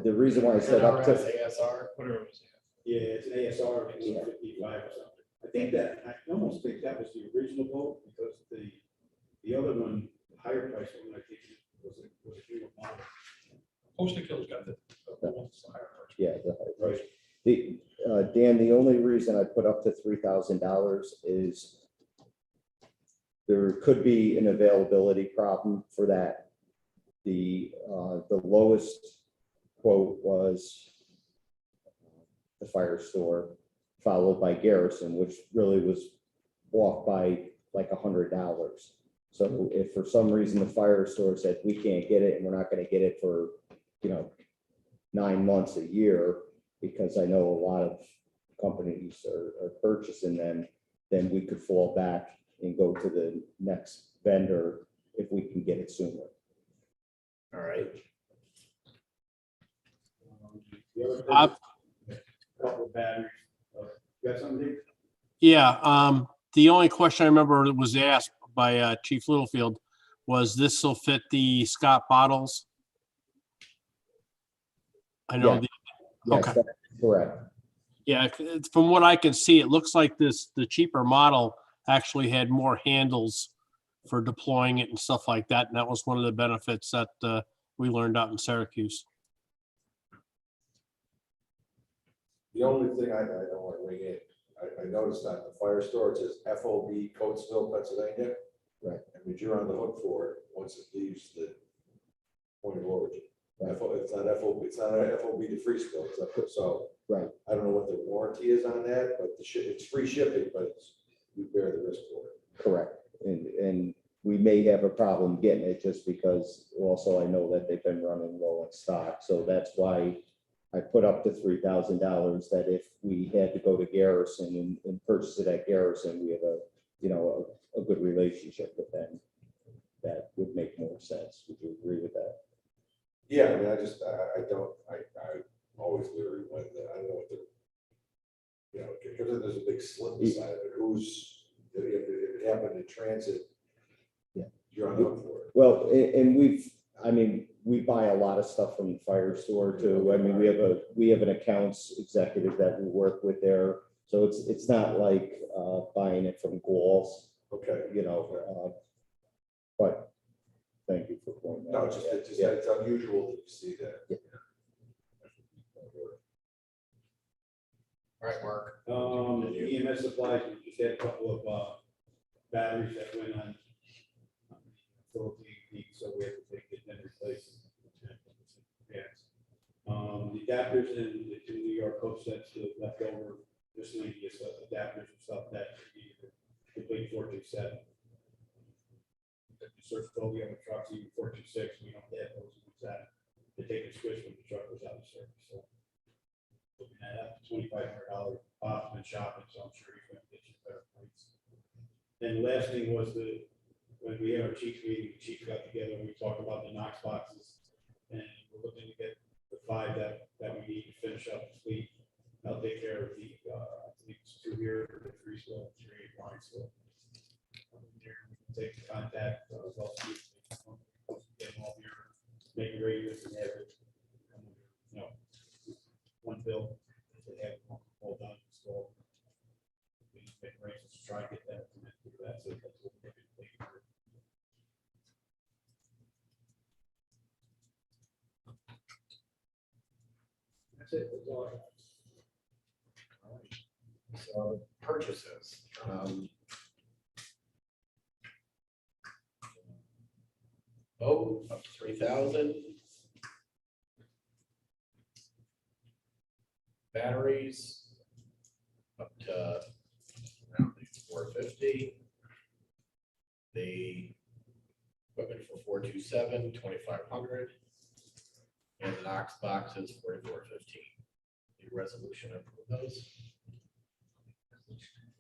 the reason why I said up to, ASR. Whatever it was. yeah, it's an ASR, it's 55 or something. I almost think that was the original vote, because the other one, the higher price one, I think was a newer model. Postal Kill's got the one's the higher price. yeah, right. Dan, the only reason I put up to $3,000 is there could be an availability problem for that. The lowest quote was the fire store, followed by Garrison, which really was off by like $100. So if for some reason the fire store said we can't get it and we're not going to get it for 9 months, a year, because I know a lot of companies are purchasing them, then we could fall back and go to the next vendor if we can get it sooner. All right. The other thing, Bob? couple of batteries. You got something, Dave? Yeah, the only question I remember that was asked by Chief Littlefield was this will fit the Scott bottles? I know, Yeah. the Yes, Okay. that's correct. yeah, from what I can see, it looks like the cheaper model actually had more handles for deploying it and stuff like that. And that was one of the benefits that we learned out in Syracuse. The only thing I don't want to ring in, I noticed that the fire store, it says FOB Coatesville, Pennsylvania. Right. I mean, you're on the hook for it once it leaves the point of origin. It's not FOB, it's not an FOB to free spill, so. Right. I don't know what the warranty is on that, but it's free shipping, but you bear the risk for it. Correct. And we may have a problem getting it just because also I know that they've been running low in stock. So that's why I put up to $3,000 that if we had to go to Garrison and purchase it at Garrison, we have a good relationship with them. That would make more sense. Would you agree with that? Yeah, I mean, I always leery when, I don't know what the, because there's a big slip beside of it, if it happened in transit, yeah, you're on the hook for it. Well, and we buy a lot of stuff from the fire store too. I mean, we have an accounts executive that we work with there. So it's not like buying it from Galls, Okay. But thank you for pointing that No, out. it's unusual to see that. Yeah. All right, Mark. EMS supplies, we just had a couple of batteries that went on. So we have to take it and replace it. Yes. The adapters and the two New York coach sets that left over, miscellaneous adapters and stuff that we need to complete 427. Search told we have a truck, even 426, we don't have those, that to take a switch when the truck was out of service, so. Looking at that, $2,500, Bob's been shopping, so I'm sure he's gonna get you better price. Then the last thing was when we had our chief meeting, the chief got together and we talked about the Knox boxes. And we're looking to get the 5 that we need to finish up the fleet. I'll take care of the, I think it's 2 here, 3 still, 3 line still. We can take contact, get them all here, make it ready, and have it, one bill, they have it all done, so. We just make arrangements to try and get that, so that's what we're going to take. That's it, that's all I have. So purchases. Up to 3,000. Batteries up to around 450. The equipment for 427, 2,500. And the Knox boxes, 4,415. The resolution approve those.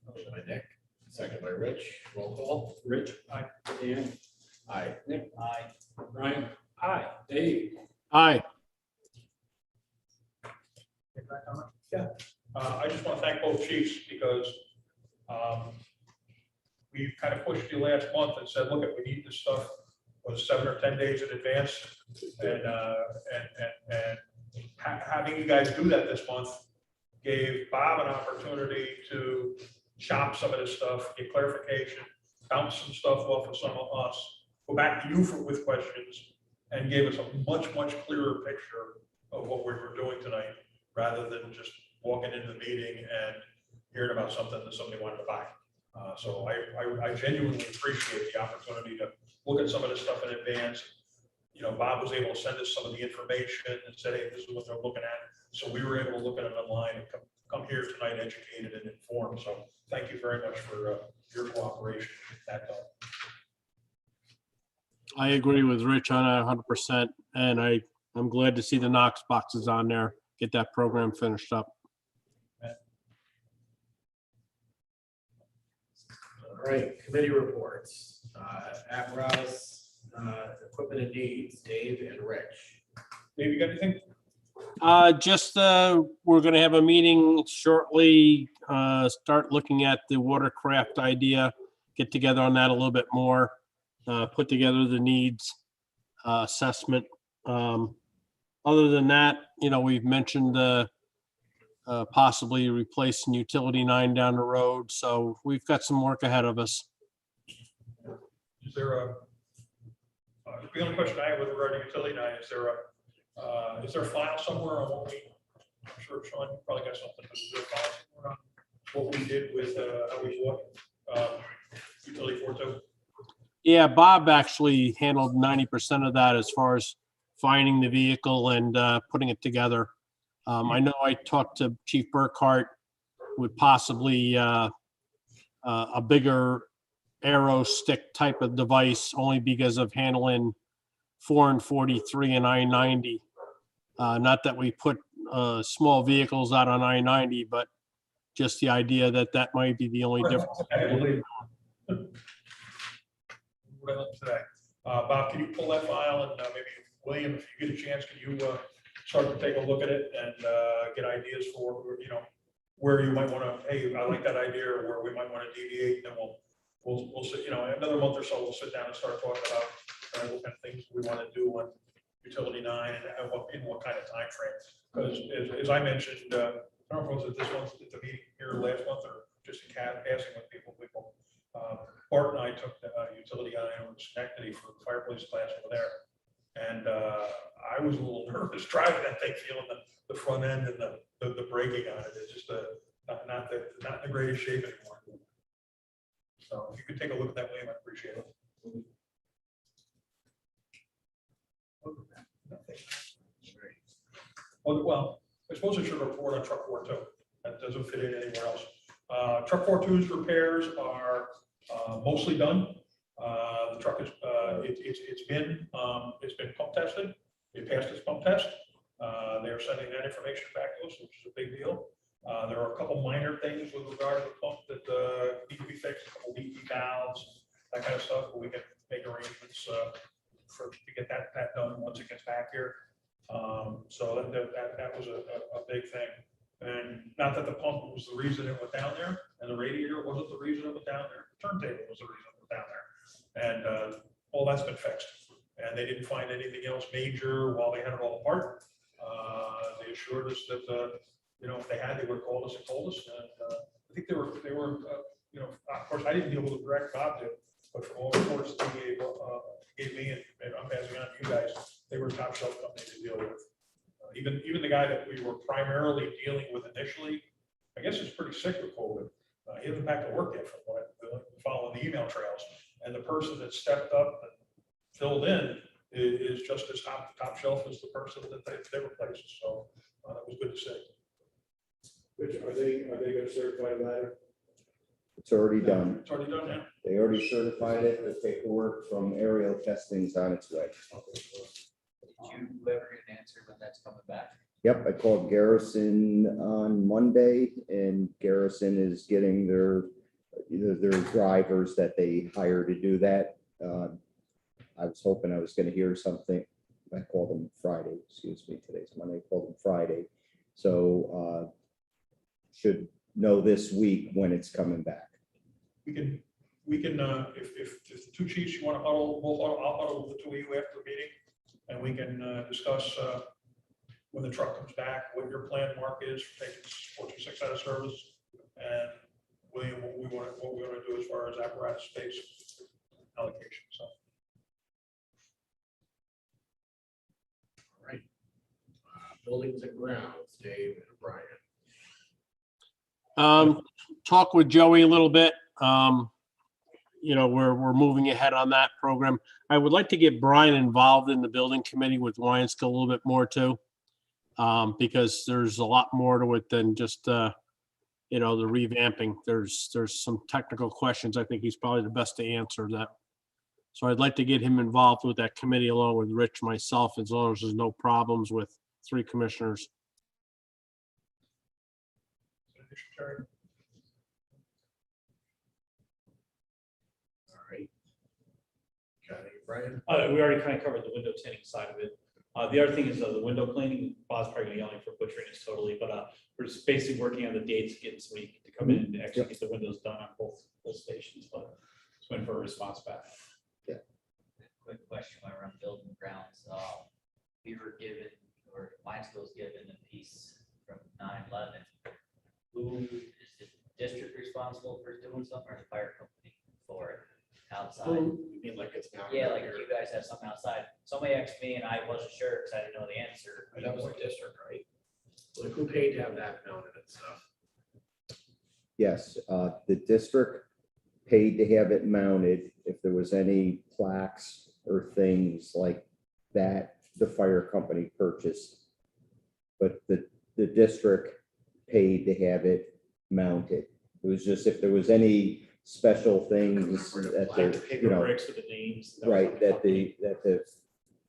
Motion by Nick, second by Rich. Roll call. Rich, aye. Dan, Aye. Nick, Aye. Brian, aye. Dave. Aye. I just want to thank both chiefs because we kind of pushed you last month and said, look, we need this stuff was 7 or 10 days in advance. And having you guys do that this month gave Bob an opportunity to chop some of this stuff, get clarification, bounce some stuff off of some of us, go back to you with questions, and gave us a much clearer picture of what we were doing tonight, rather than just walking into the meeting and hearing about something that somebody wanted to buy. So I genuinely appreciate the opportunity to look at some of this stuff in advance. Bob was able to send us some of the information and said, hey, this is what they're looking at. So we were able to look at it online and come here tonight educated and informed. So thank you very much for your cooperation with that done. I agree with Rich on that 100%. And I'm glad to see the Knox boxes on there, get that program finished up. All right, committee reports. Apparatus, equipment and needs, Dave and Rich. Dave, you got anything? We're gonna have a meeting shortly, start looking at the watercraft idea, get together on that a little bit more, put together the needs assessment. Other than that, we've mentioned possibly replacing utility 9 down the road, so we've got some work ahead of us. Is there the only question I have with regard to utility 9, is there a file somewhere on what I'm sure Sean, you probably got something, but is there a file somewhere on what we did with, how we bought utility 42? Yeah, Bob actually handled 90% of that as far as finding the vehicle and putting it together. I know I talked to Chief Burkhart with possibly a bigger arrow stick type of device only because of handling 4 and 43 and I-90. Not that we put small vehicles out on I-90, but just the idea that that might be the only difference. What I learned today. Bob, can you pull that file and maybe William, if you get a chance, can you start to take a look at it and get ideas for, where you might want to, hey, I like that idea, or where we might want to deviate, and then we'll sit, another month or so, we'll sit down and start talking about what kind of things we want to do on utility 9 and what kind of time frame. Because as I mentioned, I don't know if it was at this month, at the meeting here last month, or just in passing with people. Bart and I took the utility eye over to Schenectady for the fireplace class over there. And I was a little nervous driving that thing, feeling the front end and the braking on it. It's just not in the greatest shape anymore. So if you could take a look at that, William, I'd appreciate it. Well, I suppose I should report on truck 4 too. That doesn't fit in anywhere else. Truck 4.2's repairs are mostly done. The truck is it's been pump tested. It passed its pump test. They are sending that information back to us, which is a big deal. There are a couple minor things with regard to the pump that need to be fixed, a couple leaky valves, that kind of stuff, but we can make arrangements to get that done once it gets back here. So that was a big thing. And not that the pump was the reason it went down there, and the radiator wasn't the reason it went down there. The turntable was the reason it went down there. And all that's been fixed. And they didn't find anything else major while they had it all apart. They assured us that if they had, they would have called us and told us. And I think they were of course I didn't deal with the direct Bob did, but from all reports that they gave me and I'm passing on to you guys, they were a top shelf company to deal with. Even the guy that we were primarily dealing with initially, I guess is pretty sick with COVID. He hasn't back to work yet from what I'm following the email trails. And the person that stepped up and filled in is just as top shelf as the person that they replaced. So that was good to see. Rich, are they going to certify that? It's already done. It's already done now. They already certified it. The paperwork from aerial testing's on its way. Did you ever get an answer when that's coming back? Yep, I called Garrison on Monday, and Garrison is getting their drivers that they hire to do that. I was hoping I was going to hear something. I called them Friday, excuse me, today's Monday, I called them Friday. So should know this week when it's coming back. We can if the two chiefs you want to huddle, I'll huddle with the two of you after the meeting, and we can discuss when the truck comes back, what your plan, Mark, is for taking 426 out of service, and William, what we want to do as far as apparatus space allocation. So. All right. Buildings and grounds, Dave and Brian. Talk with Joey a little bit. We're moving ahead on that program. I would like to get Brian involved in the building committee with Wyanska a little bit more too, because there's a lot more to it than just the revamping. There's some technical questions. I think he's probably the best to answer that. So I'd like to get him involved with that committee along with Rich, myself, as long as there's no problems with 3 commissioners. All right. Got it, Brian? We already kind of covered the window tinting side of it. The other thing is the window cleaning. Bob's probably gonna yell at me for butchering this totally, but we're just basically working on the dates, getting somebody to come in and actually get the windows done on both stations, but just waiting for a response back. Quick question while we're on building grounds. We were given, or Wyanska was given a piece from 9/11. Who is the district responsible for doing something, or the fire company for it outside? You mean like it's now? Yeah, like you guys have something outside. Somebody asked me and I wasn't sure because I didn't know the answer. That was the district, right? Like who paid to have that mounted and stuff? Yes, the district paid to have it mounted. If there was any plaques or things like that, the fire company purchased. But the district paid to have it mounted. It was just if there was any special things that Like the the, paper you know, bricks with the names. that was on right, the that company. the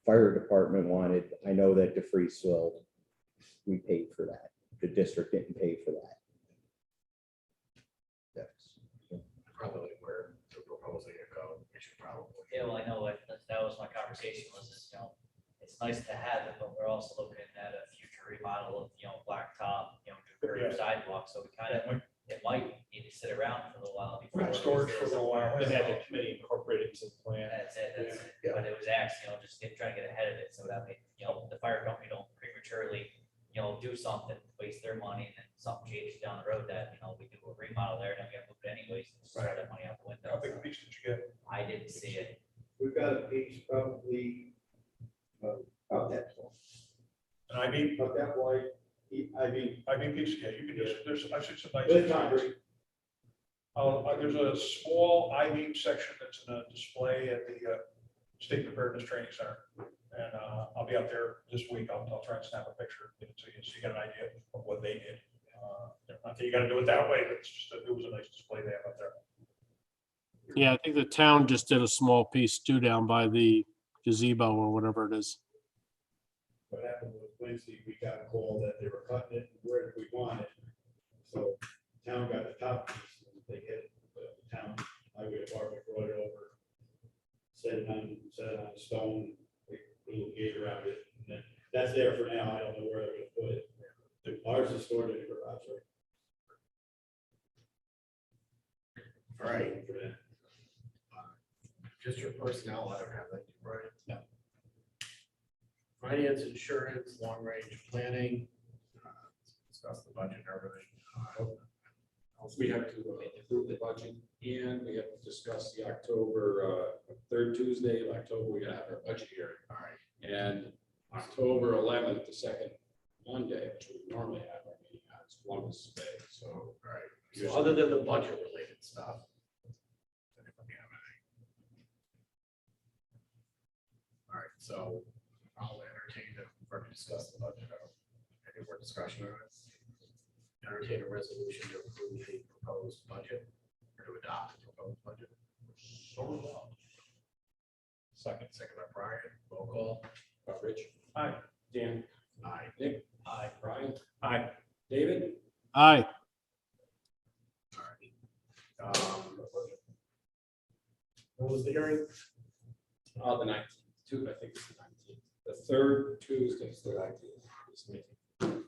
fire department wanted. I know that DeFreeseville, we paid for that. The district didn't pay for that. That's, Probably where they're proposing to go, we should probably. Yeah, well, I know, that was my conversation, was this, it's nice to have it, but we're also looking at a future remodel of, blacktop, new curb Yeah. sidewalk, so we kind of, it might need to sit around for a little while. We got storage for a little while. And had the committee incorporated into the plan. That's it, Yeah. but it was actually, just trying to get ahead of it, so that way, the fire company don't prematurely, do something, waste their money, and then something changes down the road that, we do a remodel there, and then we have to move it anyways, and just throw that money out the window. How big a piece did you get? I didn't see it. We've got a piece probably about that tall, And I mean about that wide. piece, yeah, you can just, I've seen some nice. With concrete. There's a small I-beam section that's in a display at the State Preparedness Training Center. And I'll be out there this week. I'll try and snap a picture so you get an idea of what they did. Not that you gotta do it that way, but it's just, it was a nice display they have up there. Yeah, I think the town just did a small piece too down by the gazebo or whatever it is. What happened was Wednesday, we got a call that they were cutting it where we want it. So town got the top piece and they hit the town highway department, brought it over. Set it on a stone, a little gate around it. And then that's there for now. I don't know where they're gonna put it. Ours is stored in the garage, right? All right. Just your personnel, I don't have that, right? No. Finance, insurance, long range planning, discuss the budget and everything. We have to approve the budget and we have to discuss the October, third Tuesday of October, we gotta have our budget hearing. All right. And October 11th, the second Monday, which we normally have our meeting on, is Columbus Day, so. All right. So other than the budget related stuff. All right, so I'll entertain to further discuss the budget. Any more discussion on it? Entertain a resolution to approve the proposed budget or to adopt the proposed budget. Second by Brian, roll call. Rich. Aye. Dan. Aye. Nick. Aye. Brian. Aye. David. Aye. What was the hearing? The 19th, I think it's the 19th. The third Tuesday is the 19th.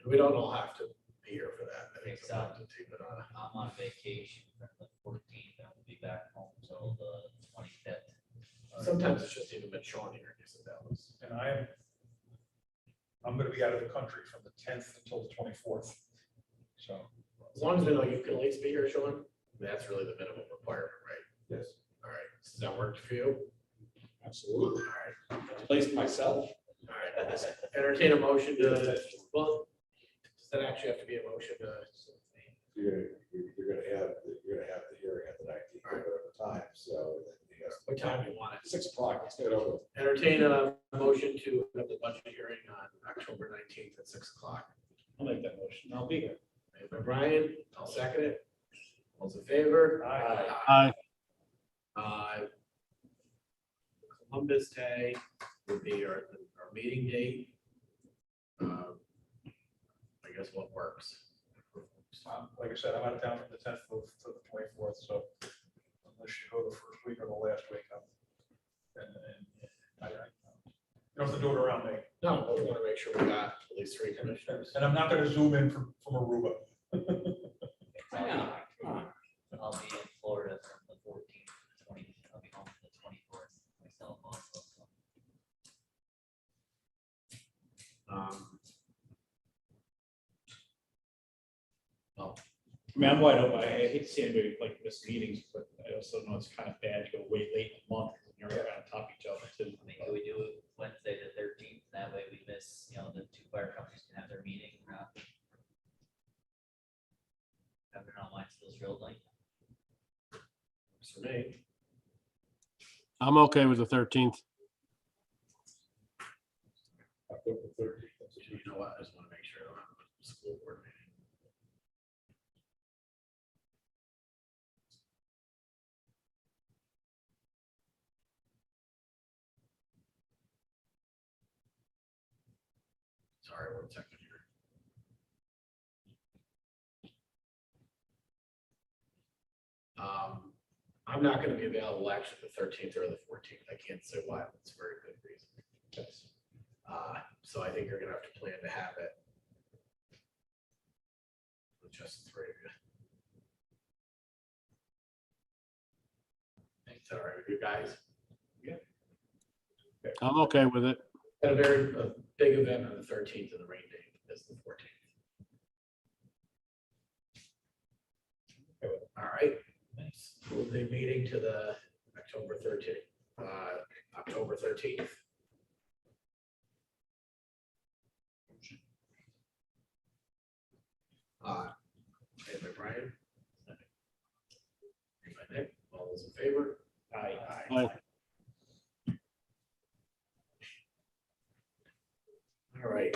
We don't all have to be here for that. I think Exactly. to keep it on. I'm on vacation from the 14th, and I will be back home till the 25th. Sometimes it's just even been Sean here, I guess that was. And I'm gonna be out of the country from the 10th until the 24th. So, As long as we know you can at least be here, Sean, that's really the minimum requirement, right? Yes. All right, does that work for you? Absolutely. All right, Placed myself. all right. Entertain a motion to, well, does that actually have to be a motion to? You're gonna have the hearing at the 19th, whatever time, so. What time do you want it? 6 o'clock, let's get it over. Entertain a motion to have the budget hearing on October 19th at 6 o'clock. I'll make that motion. I'll be here. Made by Brian, I'll second it. All's in favor? Aye. Columbus Day would be our meeting date. I guess what works. like I said, I'm out of town from the 10th to the 24th, so unless you go the first week or the last week, you don't have to do it around me. No, but we want to make sure we got at least 3 commissioners. And I'm not gonna zoom in from Aruba. I'll be in Florida from the 14th, to 20th. I'll be home from the 24th myself also. So. I mean, I'm wide open. I hate to see anybody like miss meetings, but I also know it's kind of bad to go wait late in the month and you're right on top of each other too. I mean, can we do it Wednesday the 13th? That way we miss, the 2 fire companies can have their meeting. Have their online skills real late. I'm okay with the 13th. October 13th. You know what, I just want to make sure I don't have a school board meeting. Sorry, 1 second here. I'm not going to be available actually the 13th or the 14th. I can't say why. It's a very good reason. Yes. So I think you're going to have to plan to have it with just the 3 of you. Is that all right with you guys? I'm okay with it. Got a very big event on the 13th and the rain date is the 14th. All right. Move the meeting to the October 13th. October 13th. Made by Brian. Made by Nick. All those in favor? Aye. Aye. All right.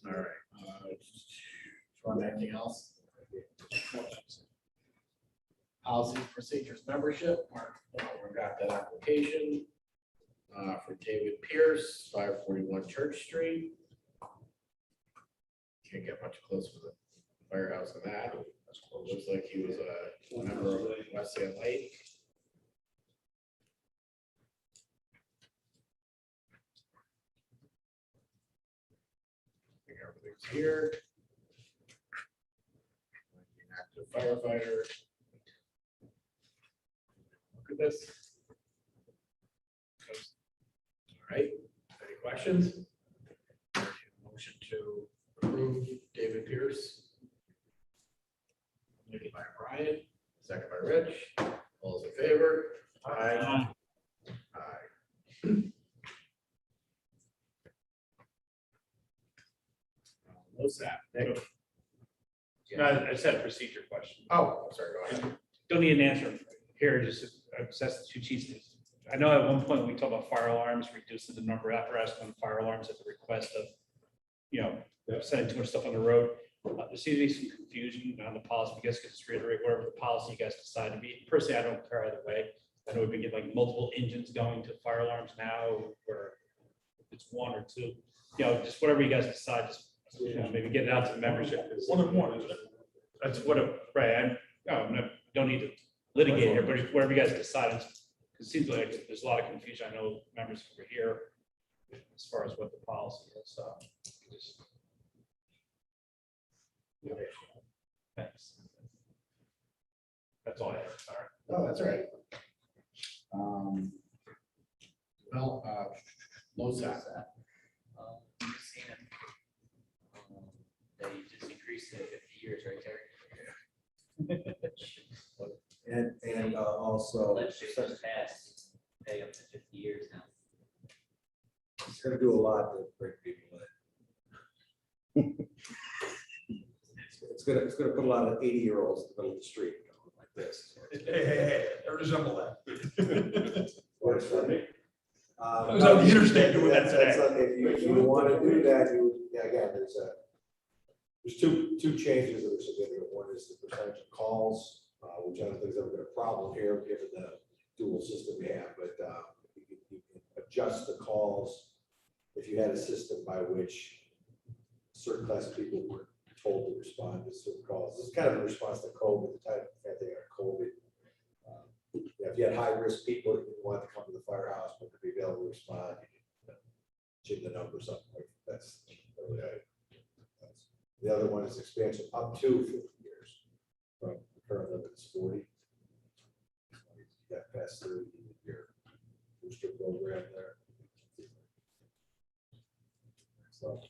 All right. From anything else? Policy procedures membership. Mark, we got that application for David Pierce, 541 Church Street. Can't get much closer to the firehouse than that. Looks like he was a member of West Sand Lake. I think everything's here. Active firefighter. Look at this. All right, any questions? Motion to approve David Pierce. Made by Brian, second by Rich. All those in favor? Aye. Aye. What's that? Nick? No, I just had a procedure question. Oh, I'm sorry, go ahead. Don't need an answer here, just access the two chiefs. I know at one point we talked about fire alarms, reducing the number of apparatus on fire alarms at the request of, sending too much stuff on the road. There seems to be some confusion on the policy. You guys could just reiterate whatever the policy you guys decide to be. Personally, I don't care either way. I know we've been getting like multiple engines going to fire alarms now, or if it's one or two, just whatever you guys decide, just maybe get it out to the membership. 1 and 1, isn't it? That's what, right, don't need to litigate here, but whatever you guys decide, it seems like there's a lot of confusion. I know members over here as far as what the policy is, so. Just- Thanks. That's all I have, sorry. Oh, that's all right. Well, LoSAP. I'm just seeing it. They just increased it 50 years right there. And also, Legislation was passed, pay up to 50 years now. it's gonna do a lot to bring people in. It's gonna put a lot of 80-year-olds in the middle of the street going like this. Hey, I resemble that. Works for me. I was on the interstate doing that today. If you want to do that, again, there's two changes that are significant. One is the percentage of calls, which I don't think has ever been a problem here, given the dual system we have, but you can adjust the calls if you had a system by which certain class of people were told to respond to certain calls. This is kind of a response to COVID, the type of thing on COVID. If you had high-risk people that didn't want to come to the firehouse but could be able to respond, you can jig the numbers up. That's really the other one is expansion up to 50 years from the current limit is 40. You got past 30 your booster program there. So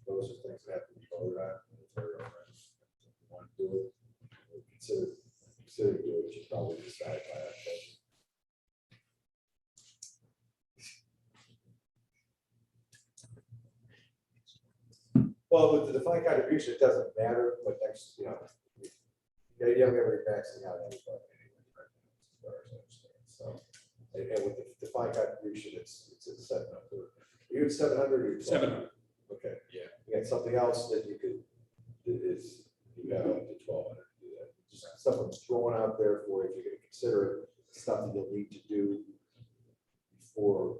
those are things that have to be voted on. If they're want to do it, consider doing it, you probably decide by October. Well, with the defined contribution, it doesn't matter, but next, you Yeah, we have it maxing out anybody. As far as I understand. So, and with the defined contribution, it's at 700. You at 700 or 700. Okay. Yeah. You got something else that you could, is, you got up to 1,200 to do that. Just stuff I'm throwing out there for if you're gonna consider it, stuff that you'll need to do for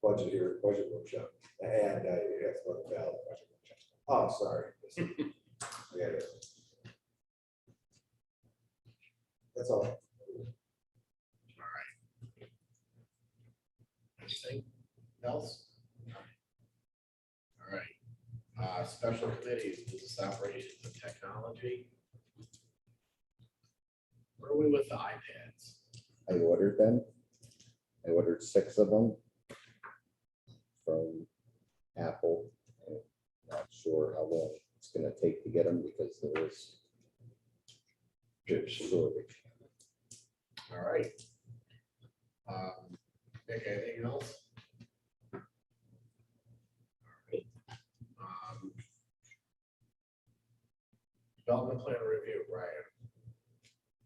budget workshop. And that's not valid budget workshop. Oh, sorry. Yeah, it is. That's all. Anything else? All right, special committees, business operations and technology. Where are we with the iPads? I ordered them. I ordered 6 of them from Apple. I'm not sure how long it's gonna take to get them because there is chip shortage. All right. Nick, anything else? All right. Development plan review,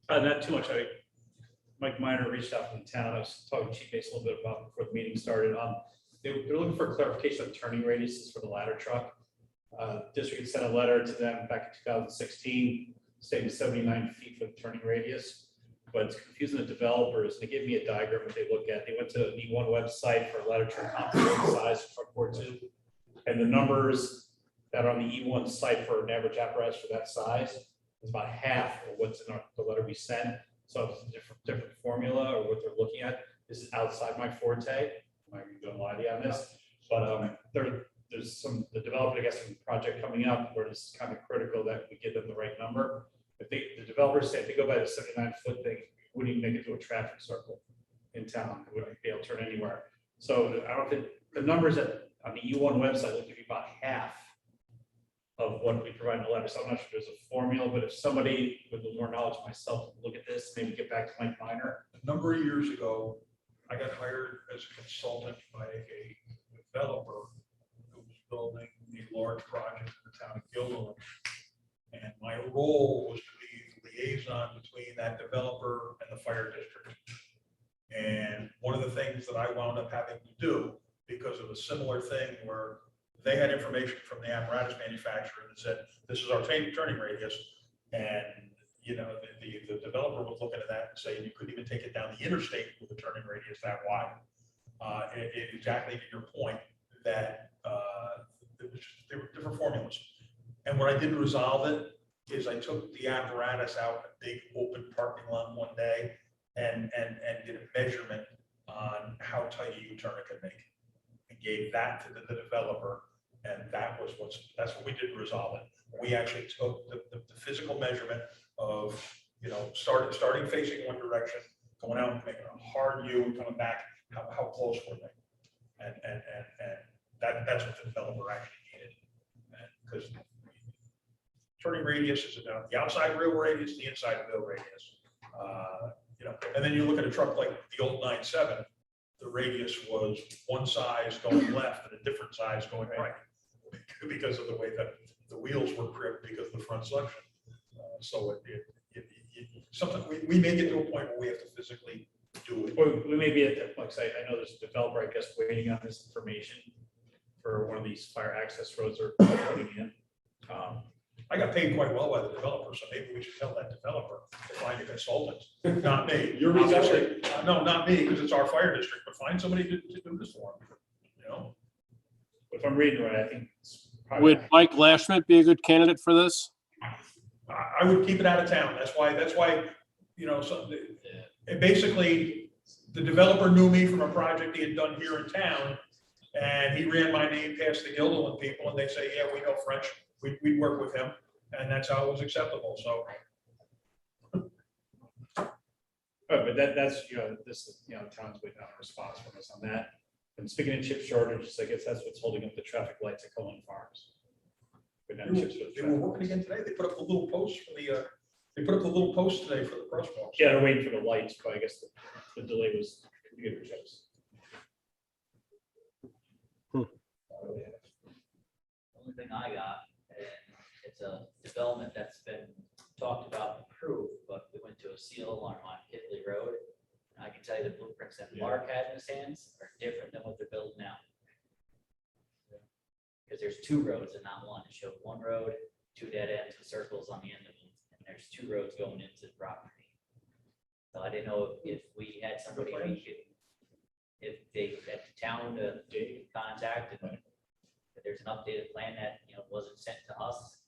Ryan. Not too much. Mike Miner reached out from the town. I was talking to Chief Base a little bit about before the meeting started. They're looking for clarification of turning radiuses for the ladder truck. District sent a letter to them back in 2016, stating 79 feet for the turning radius. But it's confusing the developers. They gave me a diagram that they look at. They went to the E1 website for a ladder truck comparable size for truck 4.2. And the numbers that are on the E1 site for an average apparatus for that size is about half of what's in the letter we sent. So it's a different formula or what they're looking at. This is outside my forte. I'm not going to lie to you on this, but there's the developer, I guess, some project coming up where it's kind of critical that we give them the right number. If the developers say if they go by the 79-foot thing, we wouldn't even make it to a traffic circle in town. It wouldn't be able to turn anywhere. So I don't think the numbers that on the E1 website will give you about half of what we provide in the letter. So I'm not sure there's a formula, but if somebody with a little more knowledge than myself look at this, maybe get back to Mike Miner. A number of years ago, I got hired as a consultant by a developer who was building a large project in the town of Gilderland. And my role was to be the liaison between that developer and the fire district. And one of the things that I wound up having to do, because of a similar thing where they had information from the apparatus manufacturer that said, this is our turning radius. And, you know, the developer was looking at that and saying, you couldn't even take it down the interstate with a turning radius that wide. Exactly to your point that there were different formulas. And what I did to resolve it is I took the apparatus out in a big open parking lot one day and did a measurement on how tight a U-turn it could make. And gave that to the developer, and that's what we did to resolve it. We actually took the physical measurement of, you know, starting facing one direction, going out and making a hard U and coming back, how close were they? And that's what the developer actually needed. Because turning radius is about the outside real radius, the inside real radius. You know, and then you look at a truck like the old 9.7, the radius was one size going left and a different size going right because of the way that the wheels were crimped because of the front suction. So something we may get to a point where we have to physically do it. Or we may be at that point. I know there's a developer, I guess, waiting on this information for one of these fire access roads they're putting in. I got paid quite well by the developer, so maybe we should tell that developer to find a consultant, not me. You're Obviously, no, not me, because it's our fire district, but find somebody to do this for them, you know? If I'm reading right, I think. It's probably- Would Mike Lashmet be a good candidate for this? I would keep it out of town. That's why, you know, and basically, the developer knew me from a project he had done here in town, and he ran my name past the Gilderland people, and they say, yeah, we know French. We'd work with him, and that's how it was acceptable, so. But that's, you know, this, you know, town's waiting on a response from us on that. And speaking of chip shortages, I guess that's what's holding up the traffic lights at Cullen Farms. They were working again today. They put up a little post for they put up a little post today for the crosswalks. Yeah, they're waiting for the lights, but I guess the delay was computer chips. The only thing I got, and it's a development that's been talked about approved, but we went to a seal alarm on Hitley Road. And I can tell you the blueprints that Mark had in his hands are different than what they're building now. Because there's two roads and not one. It showed one road, two dead ends with circles on the end of them, and there's two roads going into the property. So I didn't know if we had somebody we could, if they at the town to contact, and if there's an updated plan that, you know, wasn't sent to us,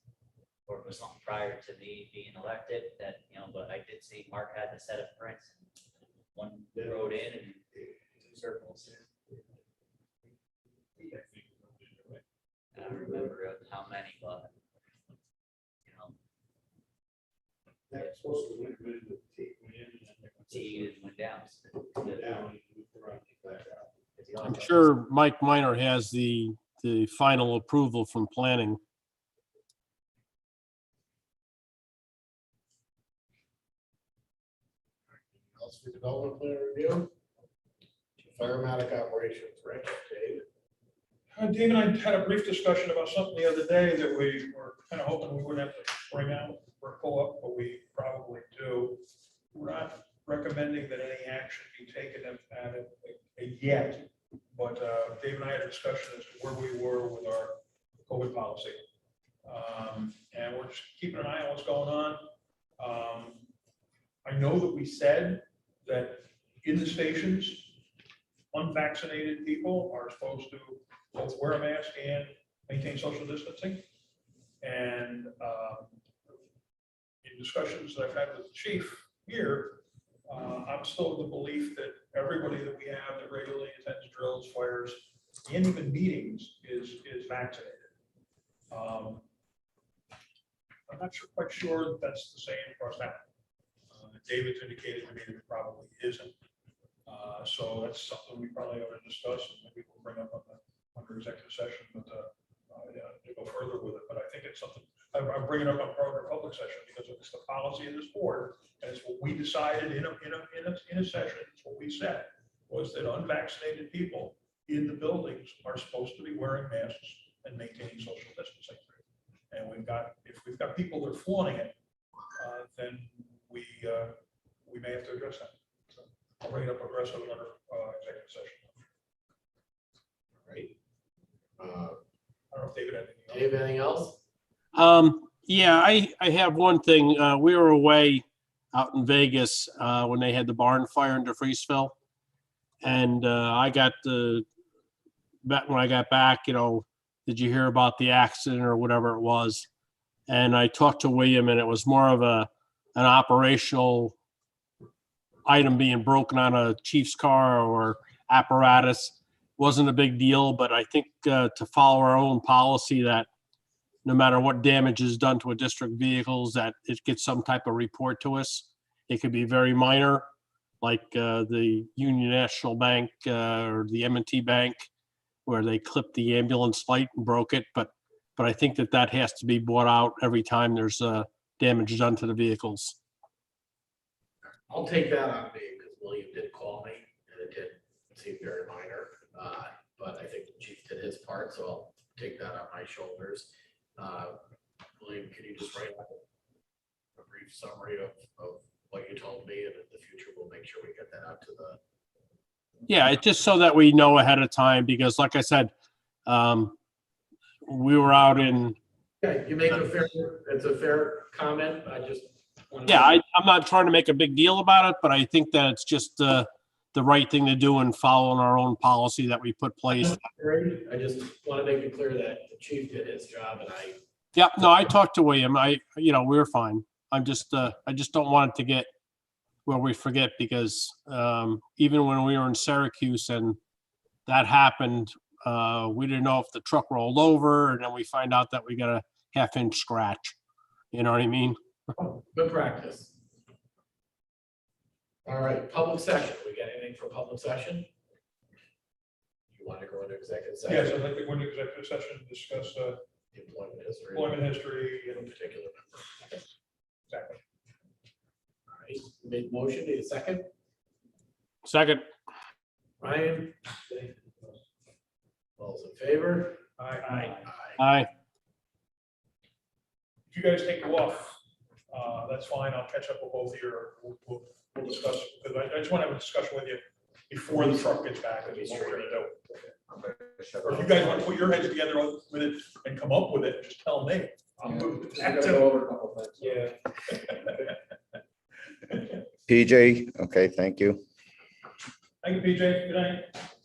or it was something prior to me being elected that, you know, but I did see Mark had the set of prints, one road in and two circles. I don't remember how many, but, you know, That's supposed to win with T went in and then T went down. went down and moved around, back out. I'm sure Mike Minor has the final approval from planning. Else for development plan review? Firematic operations, Rich, Dave. Dave and I had a brief discussion about something the other day that we were kind of hoping we wouldn't have to bring out or pull up, but we probably do. We're not recommending that any action be taken at it yet, but Dave and I had a discussion as to where we were with our COVID policy. And we're just keeping an eye on what's going on. I know that we said that in the stations, unvaccinated people are supposed to both wear a mask and maintain social distancing. And in discussions that I've had with the chief here, I'm still of the belief that everybody that we have that regularly attends drills, fires, and even meetings is vaccinated. I'm not quite sure that that's the same across town. David's indicated to me that it probably isn't. So that's something we probably ought to discuss, and maybe we'll bring up under executive session, but to go further with it. But I think it's something I'm bringing up on part of our public session because it's the policy of this board, and it's what we decided in a session. It's what we said was that unvaccinated people in the buildings are supposed to be wearing masks and maintaining social distancing. And if we've got people that are flaunting it, then we may have to address that. So I'll bring it up aggressively under executive session. All right. I don't know if David had anything else. Dave, anything else? Yeah, I have one thing. We were away out in Vegas when they had the barn fire in DeFreeseville. And when I got back, you know, did you hear about the accident or whatever it was? And I talked to William, and it was more of an operational item being broken on a chief's car or apparatus. Wasn't a big deal, but I think to follow our own policy that no matter what damage is done to a district vehicles, that it gets some type of report to us. It could be very minor, like the Union National Bank or the M&T Bank, where they clipped the ambulance light and broke it. But I think that has to be brought out every time there's damage done to the vehicles. I'll take that on me because William did call me and it did seem very minor. But I think the chief did his part, so I'll take that on my shoulders. William, can you just write a brief summary of what you told me, and in the future, we'll make sure we get that out to the. Yeah, it's just so that we know ahead of time, because like I said, we were out in. Okay, you make it's a fair comment. I just. Yeah, I'm not trying to make a big deal about it, but I think that it's just the right thing to do and following our own policy that we put place. I just want to make it clear that the chief did his job, and I. Yeah, no, I talked to William. We were fine. I just don't want it to get where we forget, because even when we were in Syracuse and that happened, we didn't know if the truck rolled over, and then we find out that we got a half-inch scratch. You know what I mean? Good practice. All right, public session. We got anything for public session? You want to go into executive session? Yes, I'd like to go into executive session and discuss Employment history. employment history In a and particular member. exactly. All right, made motion, need a second? Second. Ryan? All those in favor? Aye. Aye. If you guys take off that's fine. I'll catch up with both of you. We'll discuss, because I just want to have a discussion with you before the truck gets back, as to what we're gonna do. Or if you guys want to put your heads together with it and come up with it, just tell me. I'm good with We that gotta too. go over a couple things. Yeah. PJ, okay, thank you. Thank you, PJ. Good night.